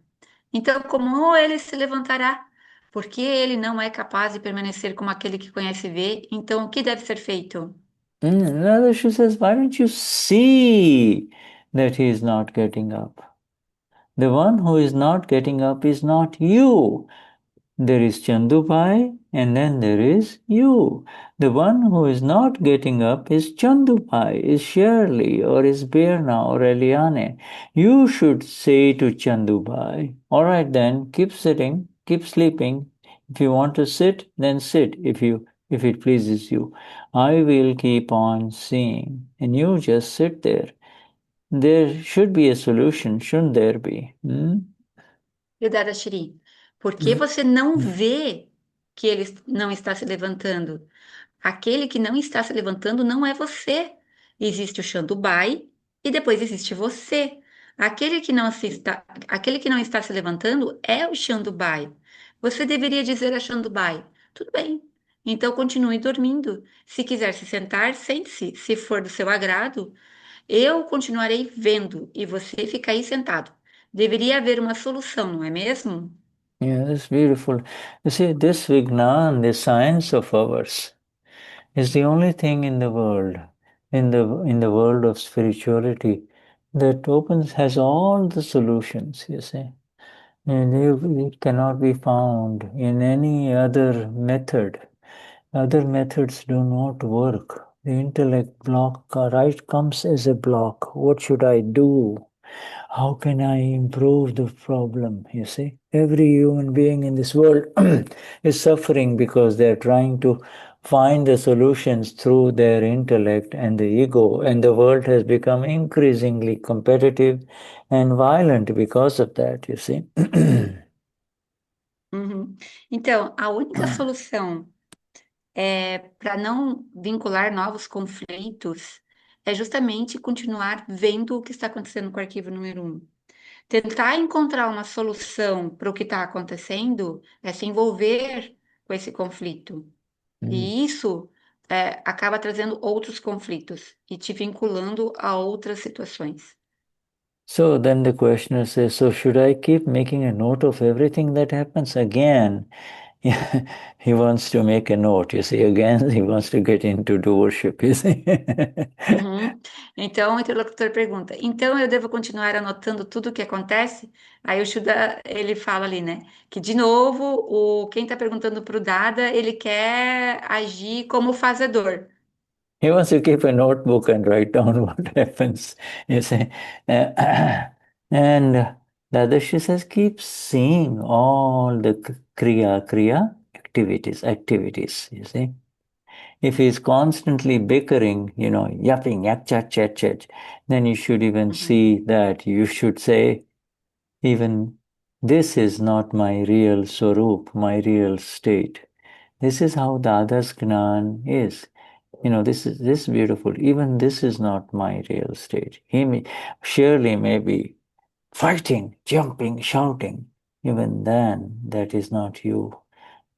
Então, como ele se levantará? Porque ele não é capaz de permanecer como aquele que conhece e vê. Então, o que deve ser feito? Another she says, why don't you see that he is not getting up? The one who is not getting up is not you. There is Chandubai and then there is you. The one who is not getting up is Chandubai, is Shirley or is Birna or Eliane. You should say to Chandubai, all right then, keep sitting, keep sleeping. If you want to sit, then sit if it pleases you. I will keep on seeing. And you just sit there. There should be a solution, shouldn't there be? Hmm? E Dadashri, por que você não vê que ele não está se levantando? Aquele que não está se levantando não é você. Existe o Shandubai e depois existe você. Aquele que não está se levantando é o Shandubai. Você deveria dizer a Shandubai: tudo bem, então continue dormindo. Se quiser se sentar, sente-se. Se for do seu agrado, eu continuarei vendo e você fica aí sentado. Deveria haver uma solução, não é mesmo? Yeah, that's beautiful. You see, this Vignan, this science of ours, is the only thing in the world, in the world of spirituality, that opens has all the solutions. You see, and it cannot be found in any other method. Other methods do not work. The intellect block right comes as a block. What should I do? How can I improve the problem? You see, every human being in this world is suffering because they're trying to find the solutions through their intellect and the ego, and the world has become increasingly competitive and violent because of that, you see. Uhum. Então, a única solução para não vincular novos conflitos é justamente continuar vendo o que está acontecendo com o arquivo número um. Tentar encontrar uma solução para o que está acontecendo é se envolver com esse conflito. E isso acaba trazendo outros conflitos e te vinculando a outras situações. So then the questioner says, so should I keep making a note of everything that happens? Again, he wants to make a note, you see, again, he wants to get into the worship, you see. Uhum. Então, o interlocutor pergunta: então eu devo continuar anotando tudo o que acontece? Aí o Shuddha, ele fala ali, né? Que de novo, quem está perguntando para o Dada, ele quer agir como fazedor. He wants to keep a notebook and write down what happens, you see. And Dadashi says, keep seeing all the kriya activities, you see. If he's constantly bickering, yapping, yak, chat, chat, chat, then you should even Uhum. see that. You should say, even this is not my real swarup, my real state. This is how Dada's Gnan is. This is beautiful. Even this is not my real state. Surely may be fighting, jumping, shouting. Even then, that is not you.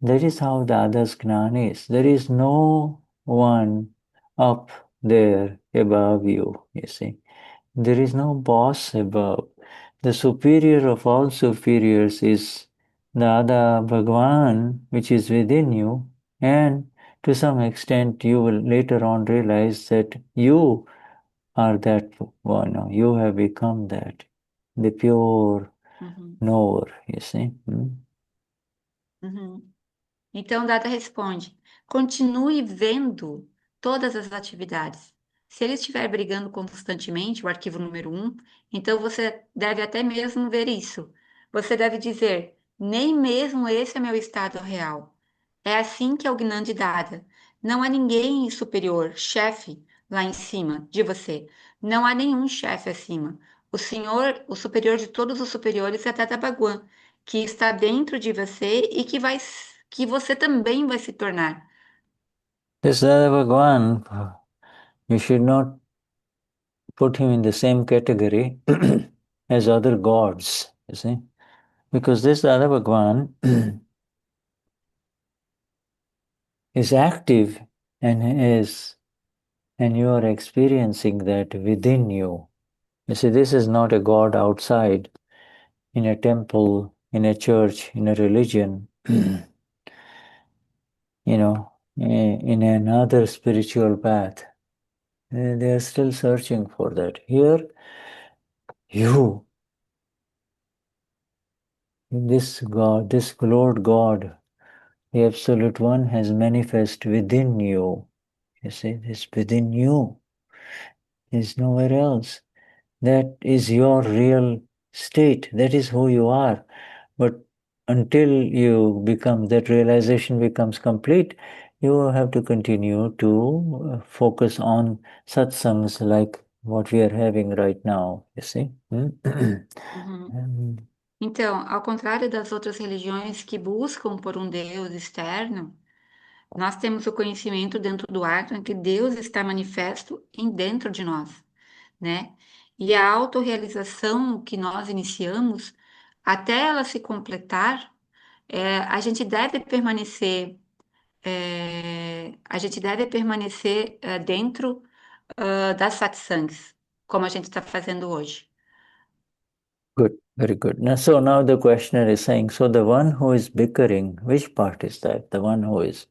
That is how Dada's Gnan is. There is no one up there above you, you see. There is no boss above. The superior of all superiors is Dada Bhagwan, which is within you, and to some extent you will later on realize that you are that one. You have become that, the pure Uhum. knower, you see. Uhum. Então, Dada responde: continue vendo todas as atividades. Se ele estiver brigando constantemente, o arquivo número um, então você deve até mesmo ver isso. Você deve dizer: nem mesmo esse é meu estado real. É assim que é o Gnani Dada. Não há ninguém superior, chefe, lá em cima de você. Não há nenhum chefe acima. O Senhor, o superior de todos os superiores é Dada Bhagwan, que está dentro de você e que você também vai se tornar. This Dada Bhagwan, you should not put him in the same category as other gods, you see. Because this Dada Bhagwan is active and you are experiencing that within you. You see, this is not a God outside in a temple, in a church, in a religion, in another spiritual path. They are still searching for that. Here, you This God, this Lord God, the Absolute One, has manifest within you. You see, it's within you. It's nowhere else. That is your real state. That is who you are. But until you become, that realization becomes complete, you have to continue to focus on satsangs like what we are having right now, you see. Uhum. Um, Então, ao contrário das outras religiões que buscam por um Deus externo, nós temos o conhecimento dentro do Atman que Deus está manifesto em dentro de nós, né? E a autorrealização que nós iniciamos, até ela se completar, a gente deve permanecer, dentro, das satsangs, como a gente está fazendo hoje. Good, very good. Now the questioner is saying, so the one who is bickering, which part is that? The one who is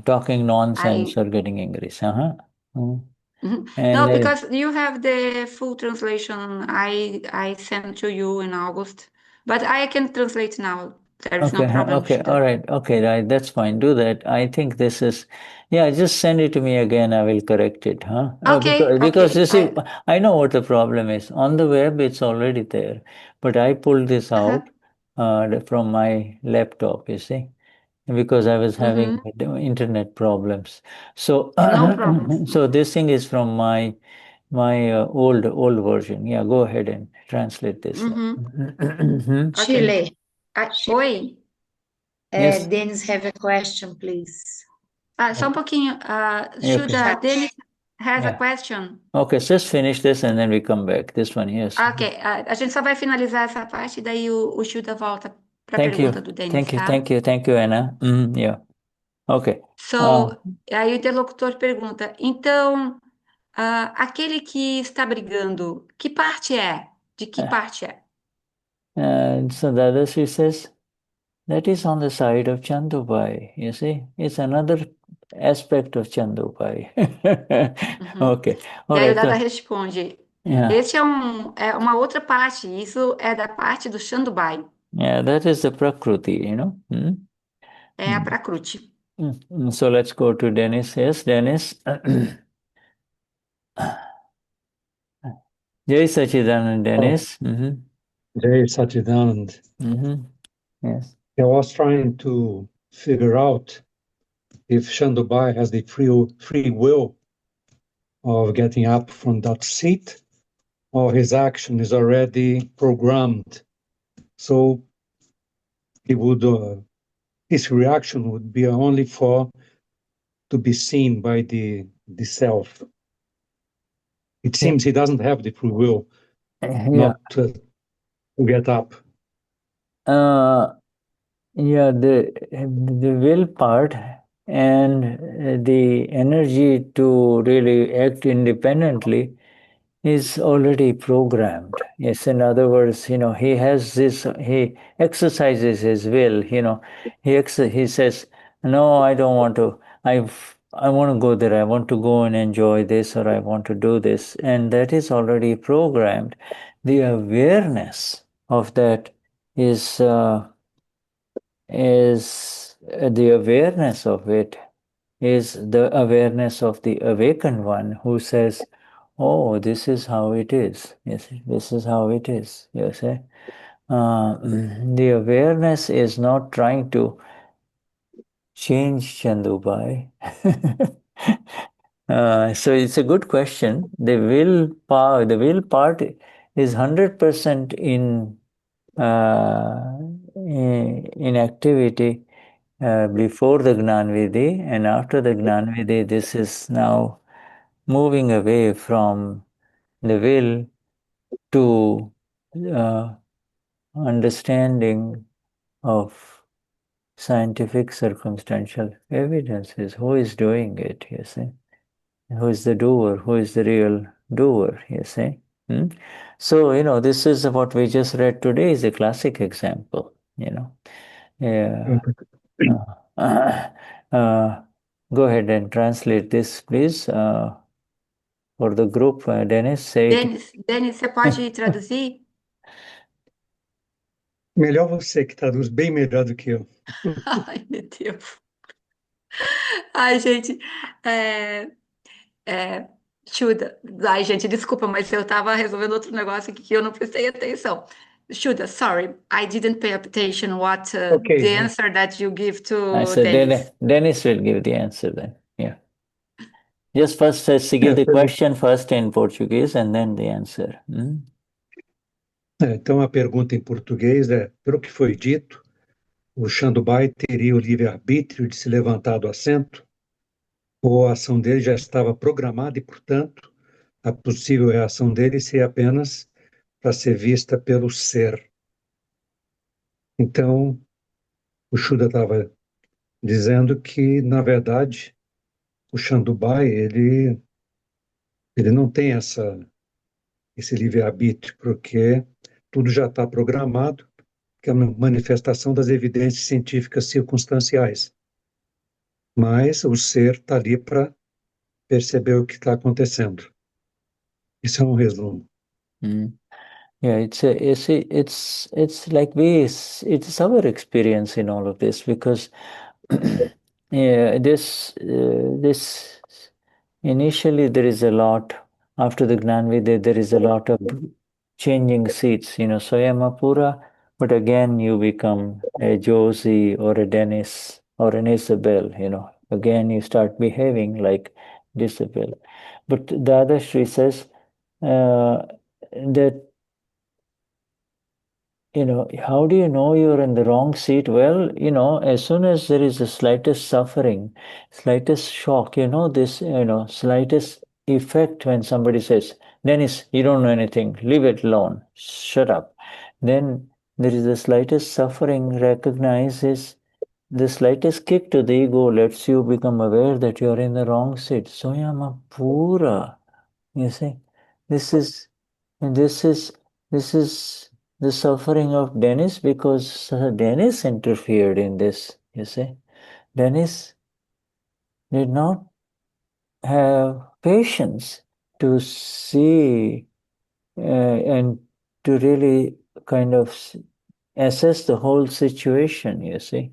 talking nonsense Aí, or getting angry. Uh-huh. Mm. mhm. And No, because you have the full translation I sent to you in August, but I can translate now. There is no problem, okay, all Shuddha. right, okay, right, that's fine. Do that. I think this is, yeah. Just send it to me again. I will correct it, huh? Okay, Because okay. you see, I know what the problem is. On the web, it's already there, but I pulled this Uh-huh. out from my laptop. You see, because I was having Mhm. internet problems. So, No problem. so this thing is from my old version. Yeah, go ahead and translate this Uhum. one. Ok. Chile, Oi? Yes. Dennis have a question, please. Só um pouquinho. Okay. Shuddha, Chat. Dennis has a Yeah. question. Okay, so just finish this and then we come back. This one, yes. Ok, a gente só vai finalizar essa parte, daí o Shuddha volta para a Thank you. pergunta do Dennis, Thank you. tá? Thank you. Thank you, Anna. Yeah. Okay. Uh, So, aí o interlocutor pergunta, então, aquele que está brigando, que parte é? De que parte é? and so the other she says, that is on the side of Chandubai. You see, it's another aspect of Chandubai. Uhum. Okay. E All aí o right. Dada So, responde, yeah. esse é uma outra parte, isso é da parte do Shandubai, Yeah, that is the Prakriti. é a Prakriti. So let's go to Dennis. Yes, Dennis. Jai Sachidanand, Oh, Dennis. Jay Sachidanand. Yes. I was trying to figure out if Shandubai has the free will of getting up from that seat, or his action is already programmed. So he would, his reaction would be only to be seen by the self. It Yeah. seems he doesn't have the free will Yeah. not to get up. Yeah, the will part and the energy to really act independently is already programmed. Yes, in other words, he has this, he exercises his will, he says, no, I don't want to, I want to go there, I want to go and enjoy this, or I want to do this. And that is already programmed. The awareness of that is the awareness of it is the awareness of the awakened one who says, oh, this is how it is. Yes, this is how it is. Yes, the awareness is not trying to change Chandubai. So it's a good question. The will part is 100% in activity before the Gnanvidhi, and after the Gnanvidhi, this is now moving away from the will to uh, understanding of scientific circumstantial evidences. Who is doing it, you see? Who is the doer? Who is the real doer, you see? So, this is what we just read today is a classic example. Yeah. Go ahead and translate this, please, for the group. Dennis, say it. Denis, você pode traduzir? Melhor você, que traduz bem melhor do que eu. Ai, meu Deus. Ai, gente, é, é, Shuddha. Ai, gente, desculpa, mas eu tava resolvendo outro negócio aqui que eu não prestei atenção. Shuddha, sorry, I didn't pay attention what Ok. the answer that you give I to said, Dennis. Dennis will give the answer then. Yeah. Just first says to give the Pergunta. question first in Portuguese and then the answer. Hmm? Então, a pergunta em português é: pelo que foi dito, o Shandubai teria o livre-arbítrio de se levantar do assento, ou a ação dele já estava programada e, portanto, a possível reação dele seria apenas para ser vista pelo ser. Então, o Shuddha estava dizendo que, na verdade, o Shandubai, ele não tem esse livre-arbítrio, porque tudo já está programado, que é uma manifestação das evidências científicas circunstanciais. Mas o ser está ali para perceber o que está acontecendo. Isso é um resumo. Mm. Yeah, it's like it's our experience in all of this because yeah, this initially there is a lot after the Gnanvidya there is a lot of changing seats, Soyamapura, but again you become a Josie or a Dennis or an Isabel, again you start behaving like Isabel. But Dadashri says that how do you know you're in the wrong seat? Well, as soon as there is the slightest suffering, slightest shock, slightest effect when somebody says, Dennis, you don't know anything, leave it alone, shut up. Then there is the slightest suffering, recognizes the slightest kick to the ego lets you become aware that you're in the wrong seat. Soyama pura. You see, this is this is this is the suffering of Dennis because Dennis interfered in this. You see, Dennis did not have patience to see and to really kind of assess the whole situation. You see.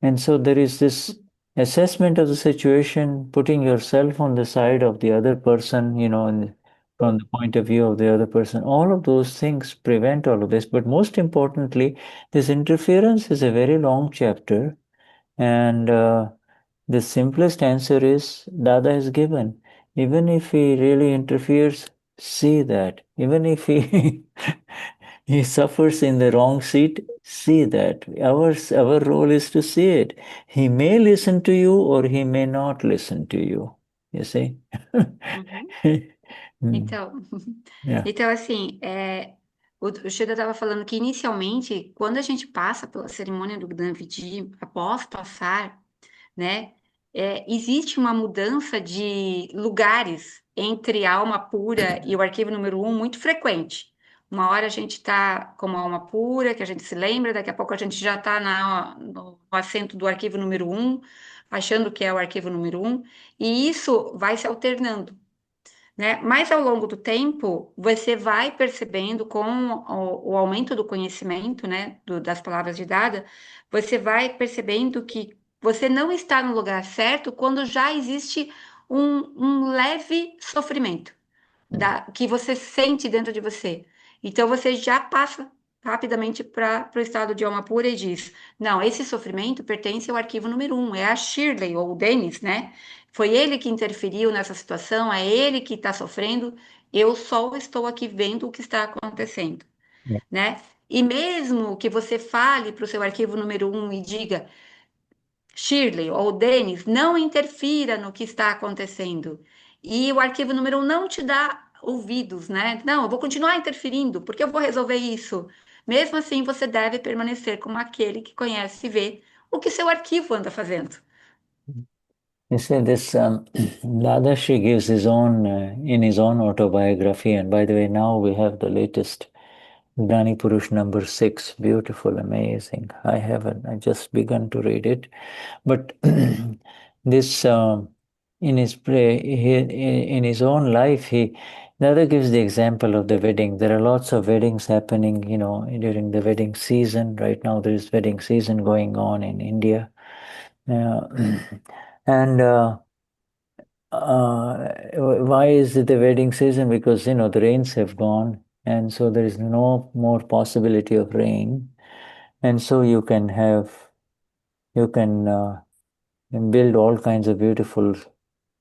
And so there is this assessment of the situation, putting yourself on the side of the other person, from the point of view of the other person. All of those things prevent all of this. But most importantly, this interference is a very long chapter. And the simplest answer is Dada has given. Even if he really interferes, see that. Even if he he suffers in the wrong seat, see that. Our role is to see it. He may listen to you or he may not listen to you. You see? Uhum. Mm, Então, yeah. então assim, o Shuddha estava falando que inicialmente, quando a gente passa pela cerimônia do Gnanvidya, após passar, né, existe uma mudança de lugares entre a alma pura e o arquivo número um muito frequente. Uma hora a gente está como alma pura, que a gente se lembra, daqui a pouco a gente já está no assento do arquivo número um, achando que é o arquivo número um, e isso vai se alternando, né? Mas ao longo do tempo, você vai percebendo com o aumento do conhecimento, né, das palavras de Dada, você vai percebendo que você não está no lugar certo quando já existe um leve sofrimento que você sente dentro de você. Então você já passa rapidamente para o estado de alma pura e diz: não, esse sofrimento pertence ao arquivo número um, é a Shirley ou o Dennis, né? Foi ele que interferiu nessa situação, é ele que está sofrendo, eu só estou aqui vendo o que está acontecendo, né? E mesmo que você fale para o seu arquivo número um e diga: Shirley ou Denis, não interfira no que está acontecendo. E o arquivo número um não te dá ouvidos, né? Não, eu vou continuar interferindo, porque eu vou resolver isso. Mesmo assim, você deve permanecer como aquele que conhece e vê o que seu arquivo anda fazendo. You see, this Dadashi gives his own, in his own autobiography, and by the way, now we have the latest Gnani Purush number 6, beautiful, amazing. I just begun to read it. But this, in his own life, Dada gives the example of the wedding. There are lots of weddings happening, during the wedding season. Right now, there is wedding season going on in India. Uh, and why is it the wedding season? Because, the rains have gone, and so there is no more possibility of rain. And so you can build all kinds of beautiful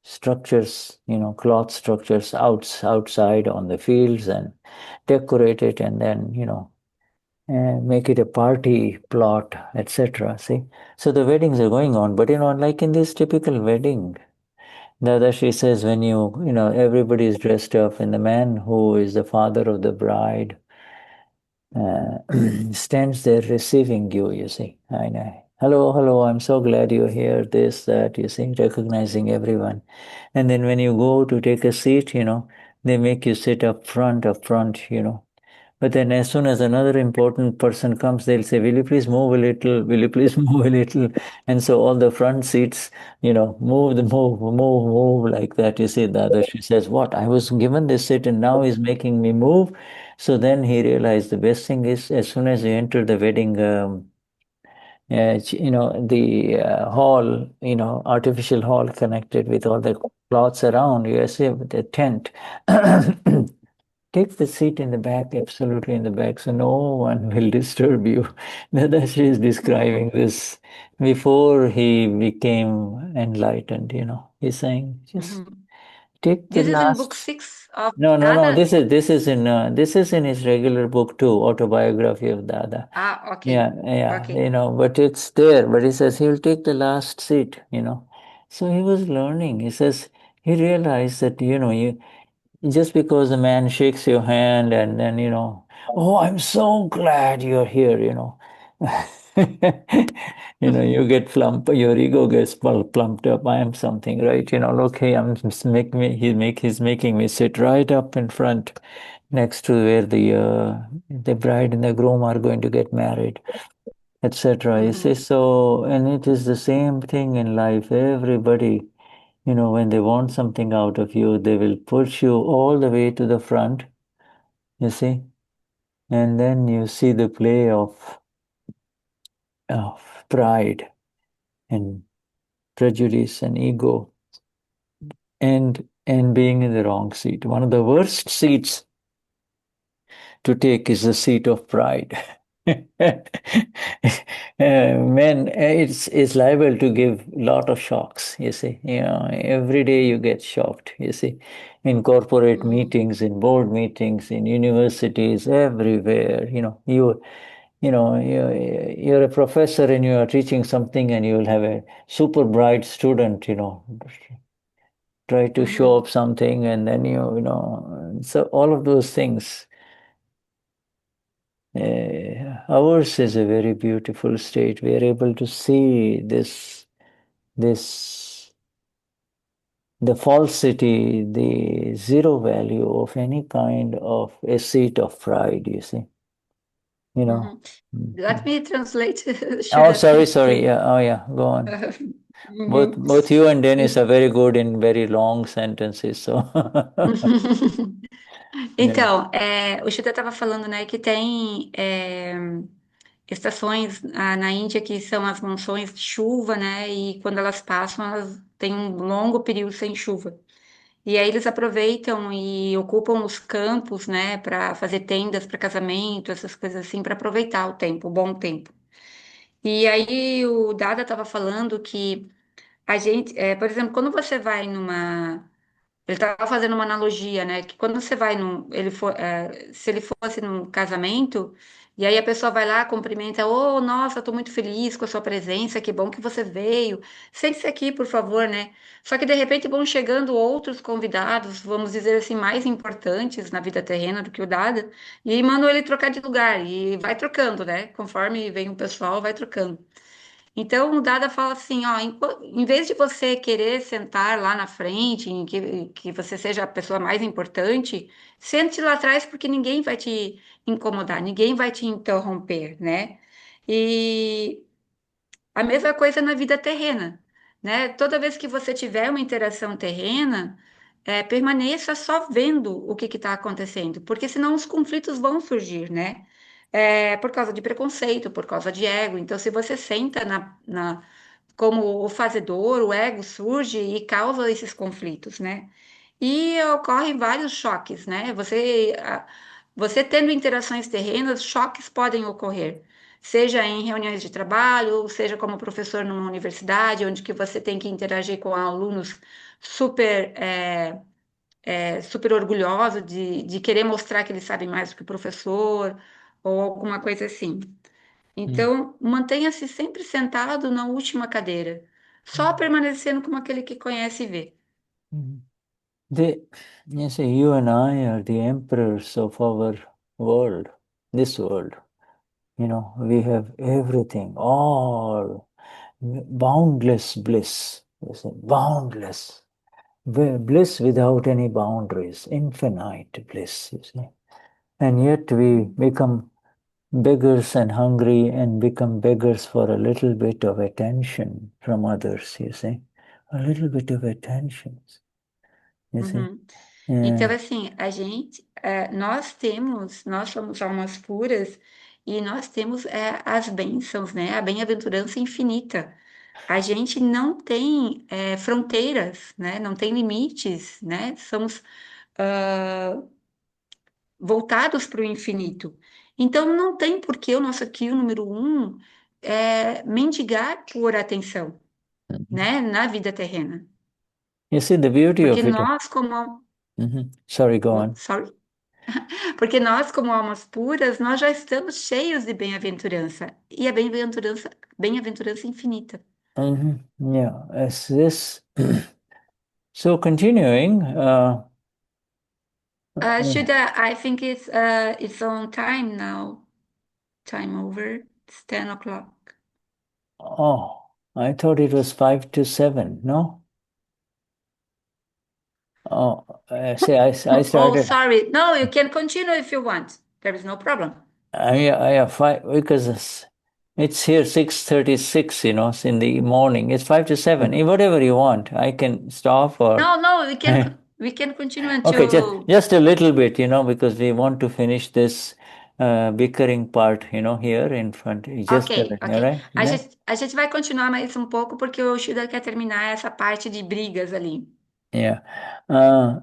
structures, cloth structures outside on the fields and decorate it and then, and make it a party plot, etc. See, so the weddings are going on, but like in this typical wedding, Dadashi says when everybody is dressed up, and the man who is the father of the bride stands there receiving you, you see. I know. Hello, hello, I'm so glad you're here, this, that, you see, recognizing everyone. And then when you go to take a seat, they make you sit up front, But then as soon as another important person comes, they'll say, will you please move a little? Will you please move a little? And so all the front seats, move like that. You see, the other, she says, what? I was given this seat and now he's making me move. So then he realized the best thing is as soon as you enter the wedding, the hall, artificial hall connected with all the cloths around, you see, the tent. Take the seat in the back, absolutely in the back, so no one will disturb you. Dadashi is describing this before he became enlightened, He's saying, just take the This is in book last. 6 of No, no, no. Dada. This is in his regular book too, Autobiography of Dada. Ah, Yeah, okay. yeah, Okay. but it's there. But he says he'll take the last seat. So he was learning. He says he realized that, just because a man shakes your hand and then, oh, I'm so glad you're here, you get plump, your ego gets plumped up. I am something, right? Look, hey, he's making me sit right up in front next to where the bride and the groom are going to get married, etc. You see, Mhm. so, and it is the same thing in life. Everybody, when they want something out of you, they will push you all the way to the front, you see, and then you see the play of pride and prejudice and ego and being in the wrong seat. One of the worst seats to take is the seat of pride. Man, it's liable to give lot of shocks, you see. Every day you get shocked, you see, in corporate Mhm. meetings, in board meetings, in universities, everywhere. You're a professor and you are teaching something, and you will have a super bright student, try to show Mhm. up something, and then so all of those things. Ours is a very beautiful state. We are able to see this, the falsity, the zero value of any kind of a seat of pride, you see, you know. Mhm. Let Mhm. me translate Oh, Shuddha sorry, to. sorry. Yeah, oh yeah, go on. Both Mhm. both you and Dennis are very good in very long sentences, so yeah. Então, o Shuddha estava falando, né, que tem estações na Índia que são as monções de chuva, né, e quando elas passam, elas têm um longo período sem chuva. E aí eles aproveitam e ocupam os campos, né, para fazer tendas para casamento, essas coisas assim, para aproveitar o tempo, o bom tempo. E aí o Dada estava falando que a gente, por exemplo, quando você vai numa. Ele estava fazendo uma analogia, né? Que quando você vai num. Se ele fosse num casamento, e aí a pessoa vai lá, cumprimenta, oh, nossa, estou muito feliz com a sua presença, que bom que você veio. Sente-se aqui, por favor, né? Só que de repente vão chegando outros convidados, vamos dizer assim, mais importantes na vida terrena do que o Dada, e mandam ele trocar de lugar, e vai trocando, né? Conforme vem o pessoal, vai trocando. Então, o Dada fala assim, ó, em vez de você querer sentar lá na frente, em que você seja a pessoa mais importante, sente lá atrás porque ninguém vai te incomodar, ninguém vai te interromper, né? E a mesma coisa na vida terrena, né? Toda vez que você tiver uma interação terrena, permaneça só vendo o que está acontecendo, porque senão os conflitos vão surgir, né? Por causa de preconceito, por causa de ego. Então, se você senta como o fazedor, o ego surge e causa esses conflitos, né? E ocorrem vários choques, né? Você tendo interações terrenas, choques podem ocorrer, seja em reuniões de trabalho, seja como professor numa universidade, onde que você tem que interagir com alunos super, super orgulhosos de querer mostrar que eles sabem mais do que o professor, ou alguma coisa assim. Então, mantenha-se sempre sentado na última cadeira, só permanecendo como aquele que conhece e vê. The, you see, you and I are the emperors of our world, this world. You know, we have everything, all boundless bliss. You see, boundless. Bliss without any boundaries, infinite bliss, you see. And yet we become beggars and hungry and become beggars for a little bit of attention from others, you see. A little bit of attention, you see. Uhum. Então, assim, nós somos almas puras e nós temos as bênçãos, né? A bem-aventurança infinita. A gente não tem fronteiras, né? Não tem limites, né? Somos ah, voltados para o infinito. Então, não tem por que o nosso aqui, o número um, mendigar por atenção, né? Na vida terrena. You see the beauty Porque of it. nós, como... Sorry, go Oh, on. sorry. Porque nós, como almas puras, nós já estamos cheios de bem-aventurança. E a bem-aventurança infinita. Yeah, as this. So continuing. Shuddha, I think it's on time now. Time over. It's 10 o'clock. Oh, I thought it was 5 to 7. No. Oh, see, I Oh, started. sorry. No, you can continue if you want. There is no problem. I have 5 because it's here 6:36. You know, it's in the morning. It's 5 to 7. Whatever you want, I can stop or. No, we can continue Okay, until... just a little bit, you know, because we want to finish this bickering part, you know, here in front. Just a Ok, little, all ok. right? A Yeah. gente, a gente vai continuar mais um pouco porque o Shuddha quer terminar essa parte de brigas ali. Yeah. Uh,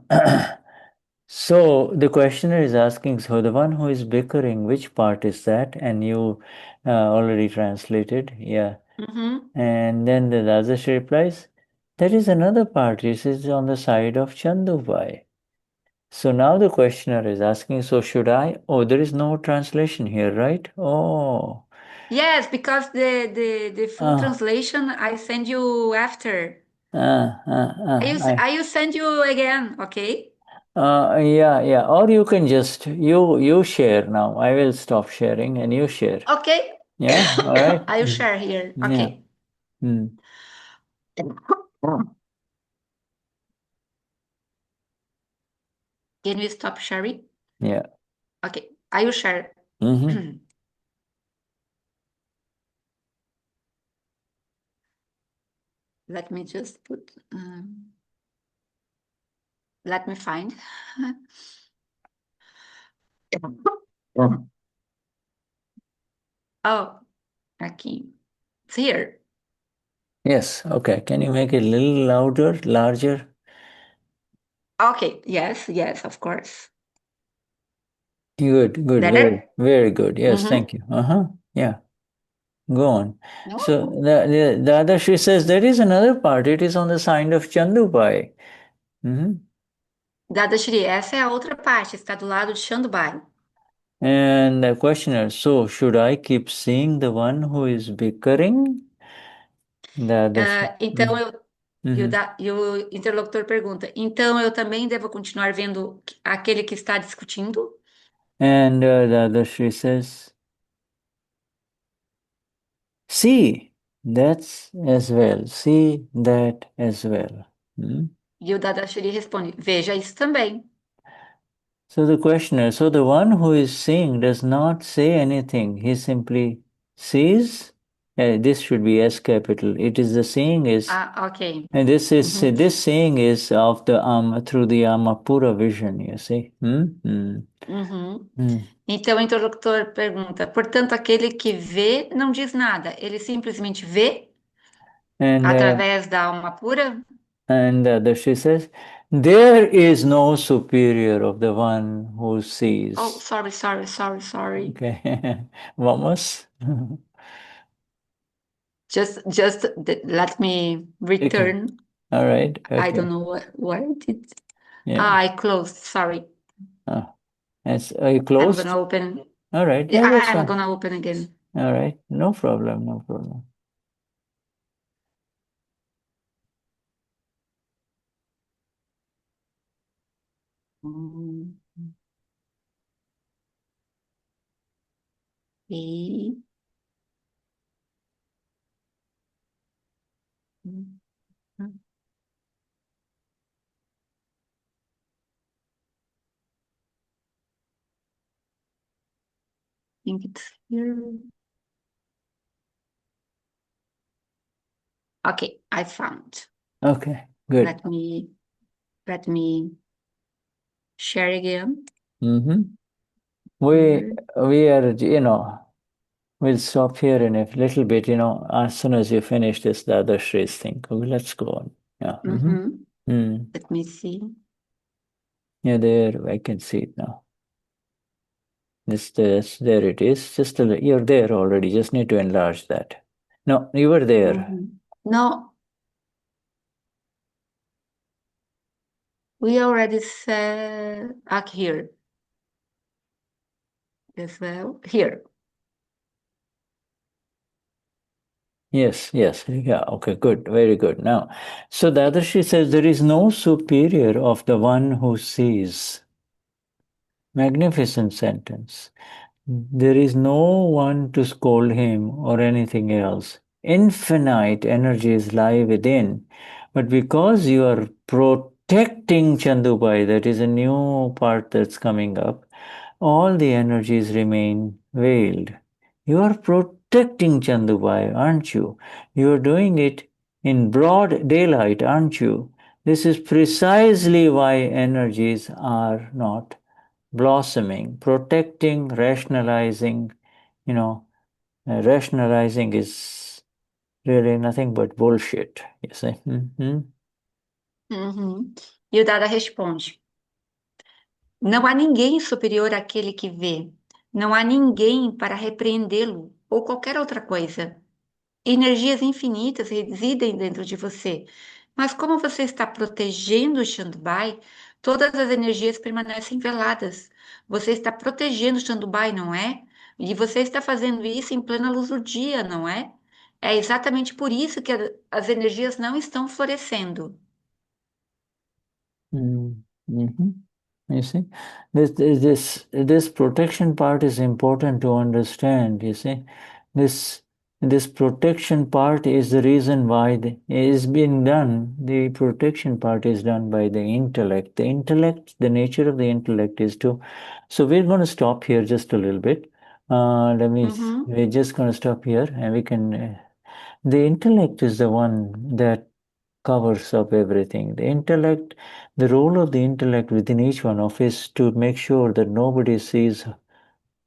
so the questioner is asking, so the one who is bickering, which part is that? And you already translated, yeah. Uhum. And then the Dadashri replies, that is another part. This is on the side of Chandubai. So now the questioner is asking, so should I? Oh, there is no translation here, right? Oh. Yes, because the full translation I send you after. I will send you again, okay? Yeah. Or you can just you share now. I will stop sharing and you share. Okay. Yeah. All right. I will share here. Yeah. Okay. Mm. Can we stop sharing? Yeah. Okay. I will share. Mm-hmm. Let me just put. Let me find. Oh, aqui. It's here. Yes. Okay. Can you make it a little louder, larger? Okay. Yes, of course. Good. Better? Very good. Yes. Mm-hmm. Thank you. Yeah. Go on. No. So the other she says there is another part. It is on the sign of Chandubai. Mm-hmm. Dadashri, essa é a outra parte. Está do lado de Shandubai. And the questioner, so should I keep seeing the one who is bickering? Então, Mhm. e o interlocutor pergunta: então eu também devo continuar vendo aquele que está discutindo? And the other she says, see that's as well, see that as well. Hmm? E o Dadashri responde: veja isso também. So the questioner, so the one who is seeing does not say anything, he simply sees This should be S capital. It is the saying is, Ok. and this saying is of the through the Pura vision. You see. Então o interlocutor pergunta: portanto, aquele que vê não diz nada, ele simplesmente vê And através da alma pura? She says, there is no superior of the one who sees. Oh, sorry. Okay. Vamos. Just let me return. Okay. All right. Okay. I don't know what I did. Yeah. I closed. Sorry. Are you closed? I'm gonna open. All right. Yeah, that's I'm fine. gonna open again. All right. No problem. No problem. E think it's here. Okay, I found. Okay. Good. Let me share again. We are, we'll stop here in a little bit, as soon as you finish this Dadashri's thing. Let's go on. Yeah. Let me see. Yeah, there, I can see it now. There it is. You're there already. Just need to enlarge that. No, you were there. No. We already said here as well. Here. Yes. Yeah, okay, good. Very good. Now, so Dadashi says there is no superior of the one who sees. Magnificent sentence. There is no one to scold him or anything else. Infinite energies lie within. But because you are protecting Chandubai, that is a new part that's coming up, all the energies remain veiled. You are protecting Chandubai, aren't you? You are doing it in broad daylight, aren't you? This is precisely why energies are not blossoming. Protecting, rationalizing, rationalizing is really nothing but bullshit, you see. E o Dada responde: não há ninguém superior àquele que vê. Não há ninguém para repreendê-lo ou qualquer outra coisa. Energias infinitas residem dentro de você. Mas como você está protegendo o Shandubai, todas as energias permanecem veladas. Você está protegendo o Shandubai, não é? E você está fazendo isso em plena luz do dia, não é? É exatamente por isso que as energias não estão florescendo. You see, this protection part is important to understand. You see, this protection part is the reason why it is being done. The protection part is done by the intellect. The intellect, the nature of the intellect is to. So we're going to stop here just a little bit. We're just going to stop here, and we can. The intellect is the one that covers up everything. The role of the intellect within each one of us is to make sure that nobody sees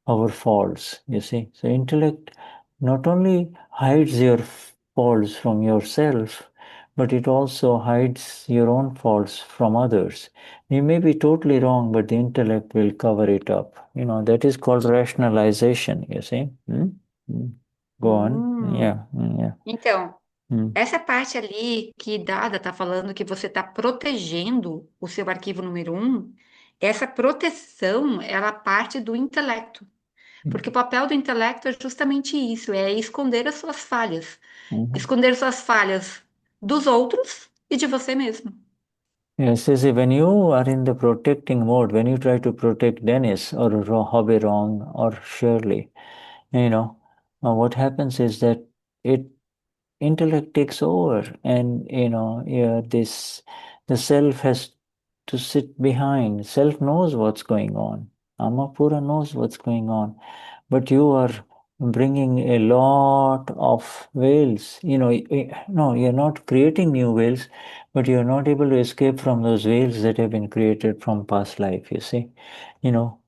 our faults, you see. So intellect not only hides your faults from yourself, but it also hides your own faults from others. You may be totally wrong, but the intellect will cover it up. That is called rationalization, you see. Go on. Yeah. Então, essa parte ali que Dada está falando que você está protegendo o seu arquivo número 1, essa proteção, ela parte do intelecto. Porque o papel do intelecto é justamente isso, é esconder as suas falhas. Esconder suas falhas dos outros e de você mesmo. Yes, see, when you are in the protecting mode, when you try to protect Dennis or Hobby Wrong or Shirley, what happens is that intellect takes over, and the self has to sit behind. Self knows what's going on. Amapura knows what's going on, but you are bringing a lot of veils. No, you're not creating new veils, but you're not able to escape from those veils that have been created from past life, you see.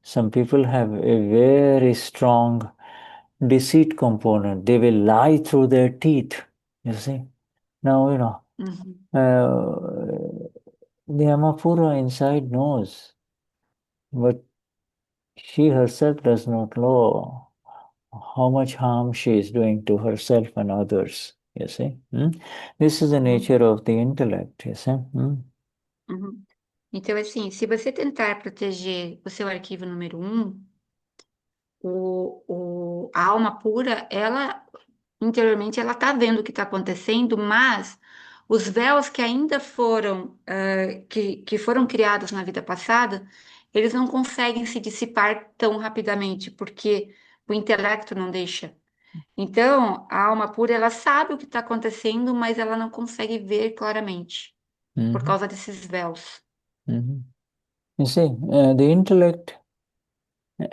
Some people have a very strong deceit component. They will lie through their teeth, you see. Now, the Amapura inside knows, but she herself does not know how much harm she is doing to herself and others, you see. This is the nature of the intellect, you see. Uhum. Então, assim, se você tentar proteger o seu arquivo número um, a alma pura, ela interiormente ela está vendo o que está acontecendo, mas os véus que ainda foram que foram criados na vida passada, eles não conseguem se dissipar tão rapidamente, porque o intelecto não deixa. Então, a alma pura, ela sabe o que está acontecendo, mas ela não consegue ver claramente, por causa desses véus. You see, the intellect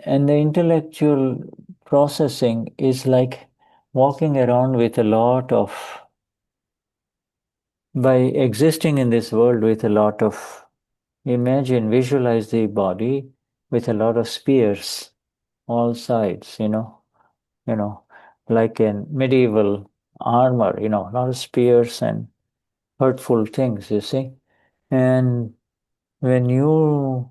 and the intellectual processing is like walking around with a lot of, by existing in this world with a lot of, visualize the body with a lot of spears, all sides, like in medieval armor, a lot of spears and hurtful things, you see. And when you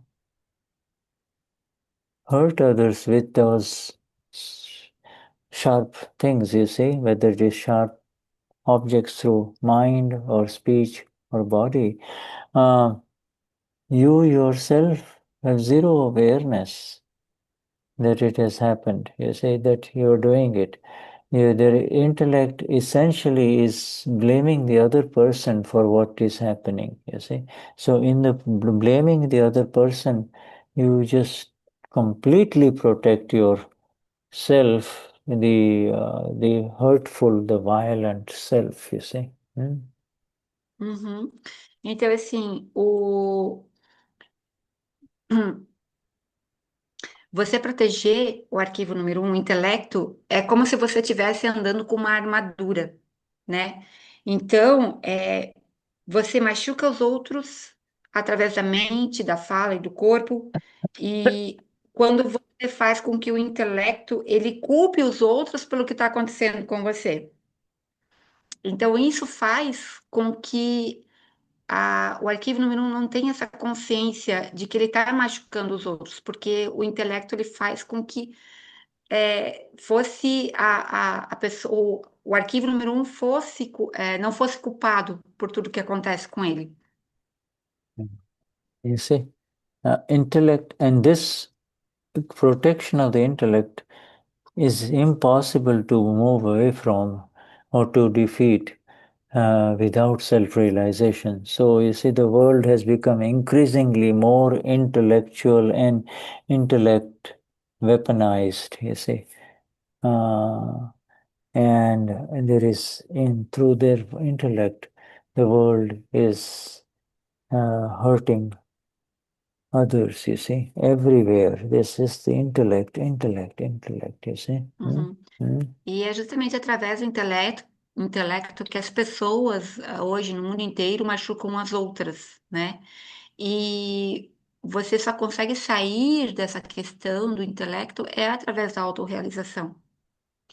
hurt others with those sharp things, you see, whether it is sharp objects through mind or speech or body, you yourself have zero awareness that it has happened. You say that you're doing it. The intellect essentially is blaming the other person for what is happening, you see. So in the blaming the other person, you just completely protect yourself, the hurtful, the violent self, you see. Uhum. Então, assim, você proteger o arquivo número um, o intelecto, é como se você estivesse andando com uma armadura, né? Então, você machuca os outros através da mente, da fala e do corpo, e quando você faz com que o intelecto ele culpe os outros pelo que está acontecendo com você. Então, isso faz com que o arquivo número um não tenha essa consciência de que ele está machucando os outros, porque o intelecto ele faz com que fosse a pessoa, o arquivo número um não fosse culpado por tudo que acontece com ele. You see, intellect and this protection of the intellect is impossible to move away from or to defeat without self-realization. So you see, the world has become increasingly more intellectual and intellect weaponized, you see. And there is, through their intellect, the world is hurting others, you see, everywhere. This is the intellect, you see. Uhum. E é justamente através do intelecto que as pessoas hoje no mundo inteiro machucam as outras, né? E você só consegue sair dessa questão do intelecto através da autorrealização.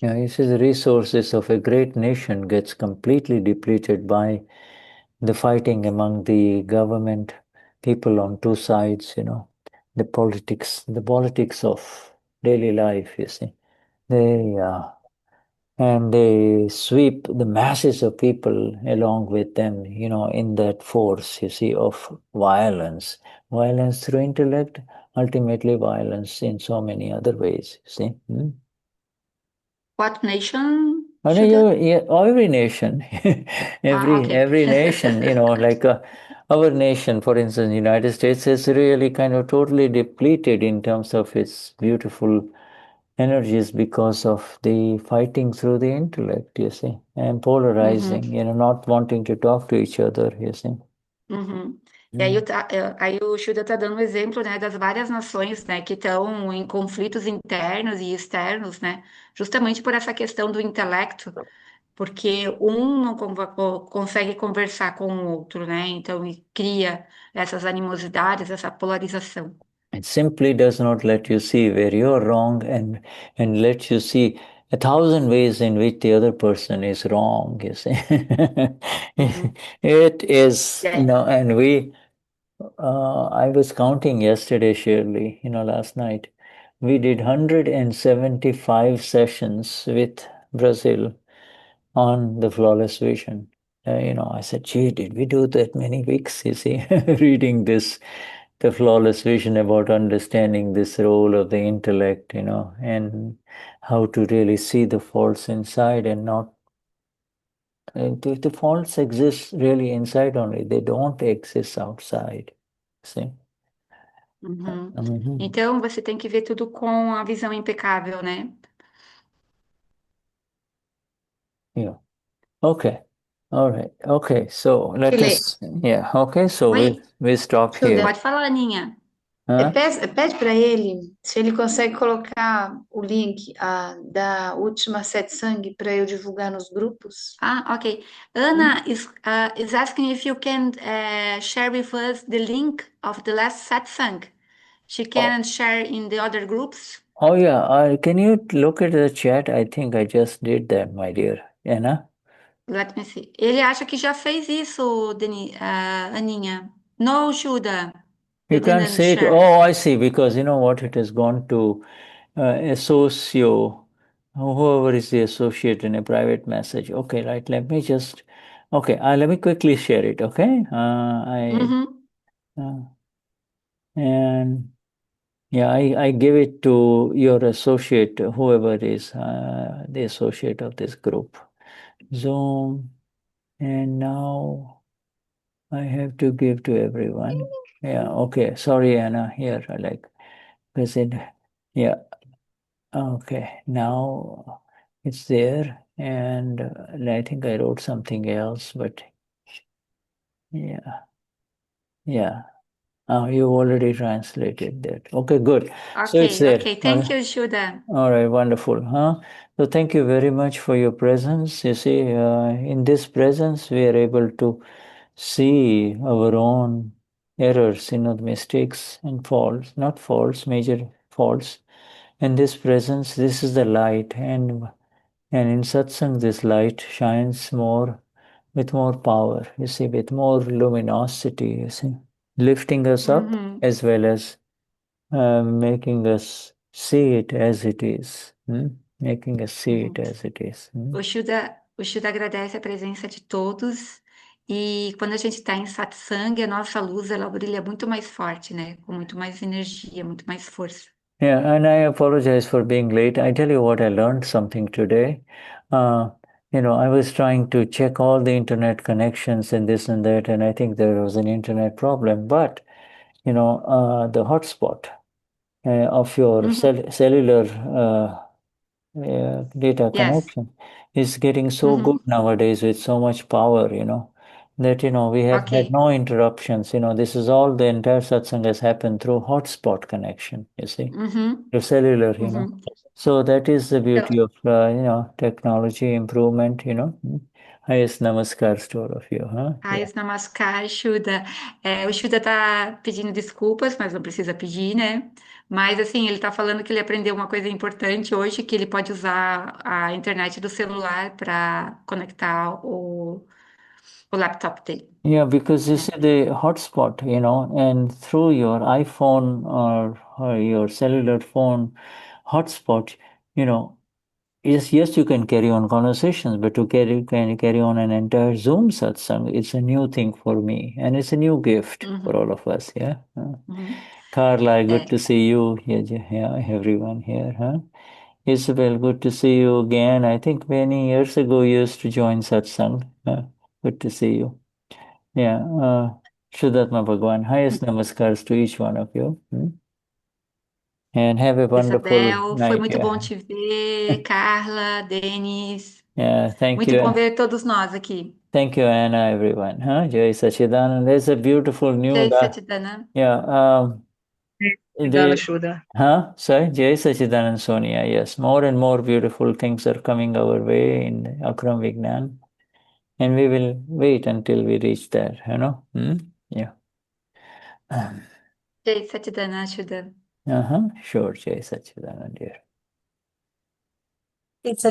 Yeah, you see, the resources of a great nation gets completely depleted by the fighting among the government people on two sides, the politics of daily life, you see. They sweep the masses of people along with them, in that force, you see, of violence. Violence through intellect, ultimately violence in so many other ways, you see. What nation I should know every nation, okay. every nation, like our nation, for instance, United States, is really kind of totally depleted in terms of its beautiful energies because of the fighting through the intellect, you see, and polarizing, not wanting to talk to each other, you see. Uhum. E aí, aí o Shuddha está dando um exemplo, né, das várias nações, né, que estão em conflitos internos e externos, né, justamente por essa questão do intelecto, porque um não consegue conversar com o outro, né, então e cria essas animosidades, essa polarização. It simply does not let you see where you're wrong and lets you see 1,000 ways in which the other person is wrong, you see. Uhum. It is, É. and I was counting yesterday, Shirley, last night. We did 175 sessions with Brazil on the flawless vision. I said, gee, did we do that many weeks, you see, reading this, the flawless vision about understanding this role of the intellect, and how to really see the faults inside and not, the faults exist really inside only. They don't exist outside, see? Uhum. Mhm. Então, você tem que ver tudo com a visão impecável, né? Yeah. Okay. All right. Okay. So let Chile, us, yeah. Okay. So Oi, we stop here. Shuddha, pode falar, Aninha. Huh? pede para ele se ele consegue colocar o link da última satsang para eu divulgar nos grupos. Ah, ok. Anna is asking if you can share with us the link of the last satsang. She Oh, can share in the other groups. oh yeah. Can you look at the chat? I think I just did that, my dear Anna. Let me see. Ele acha que já fez isso, Aninha. No, Shuda. You You can't didn't say it. share. Oh, I see. Because you know what? It has gone to whoever is the associate in a private message. Okay, right. Let me just. Okay, let me quickly share it. Okay. Uhum, Uh, and yeah, I give it to your associate, whoever is the associate of this group. Zoom, and now I have to give to everyone. Yeah, okay. Sorry, Anna. Here, I like visit. Yeah, okay. Now it's there, and I think I wrote something else, but yeah, yeah. You already translated that. Okay, good. So it's ok, there. ok. Thank you, Shuda. All right, wonderful, huh? So thank you very much for your presence. You see, in this presence, we are able to see our own errors, the mistakes and faults, not faults, major faults. In this presence, this is the light, and in satsang, this light shines more with more power. You see, with more luminosity. You see, lifting us up Uhum, as well as making us see it as it is, making us see uhum. it as it is. O Shuda agradece a presença de todos. E quando a gente está em satsang, a nossa luz ela brilha muito mais forte, né? Com muito mais energia, muito mais força. Yeah, and I apologize for being late. I tell you what, I learned something today. Uh, I was trying to check all the internet connections and this and that, and I think there was an internet problem. But, the hotspot of your Uhum, cellular data yes. connection is getting so good Uhum, nowadays with so much power, that, we have had ok. no interruptions. This is all the entire satsang has happened through hotspot connection, you see, Uhum, through cellular, uhum. So that is the Então, beauty of, technology improvement, Highest namaskars to all of you, huh? ai, Yeah. os Namaskar, Shuda. O Shuda tá pedindo desculpas, mas não precisa pedir, né? Mas assim, ele tá falando que ele aprendeu uma coisa importante hoje, que ele pode usar a internet do celular para conectar o laptop dele, Yeah, because you né? see the hotspot, and through your iPhone or your cellular phone hotspot, you know, yes, you can carry on conversations, but to carry on an entire Zoom satsang, it's a new thing for me, and it's a new gift for Uhum, all of us. Yeah. uhum. Carla, good É, to see you. Yeah, yeah, everyone here, huh? Isabel, good to see you again. I think many years ago you used to join satsang. Good to see you. Yeah. Shuddhatma Bhagwan, highest namaskars to each one of you. And have a wonderful Isabel, foi night. muito bom Yeah. te ver. Carla, Denis, Yeah. Thank muito bom you. ver todos nós aqui. Thank you, Anna, everyone. Jai Sachidanand. There's a beautiful new Jai Satchidanand. they, Shuddha. sorry, Jai Sachidanand Sonia. Yes, more and more beautiful things are coming our way in Akram Vignan. And we will wait until we reach there, Yeah. Jai Satchidanand Shuddha. Sure, Jai Sachidanand, dear. It's a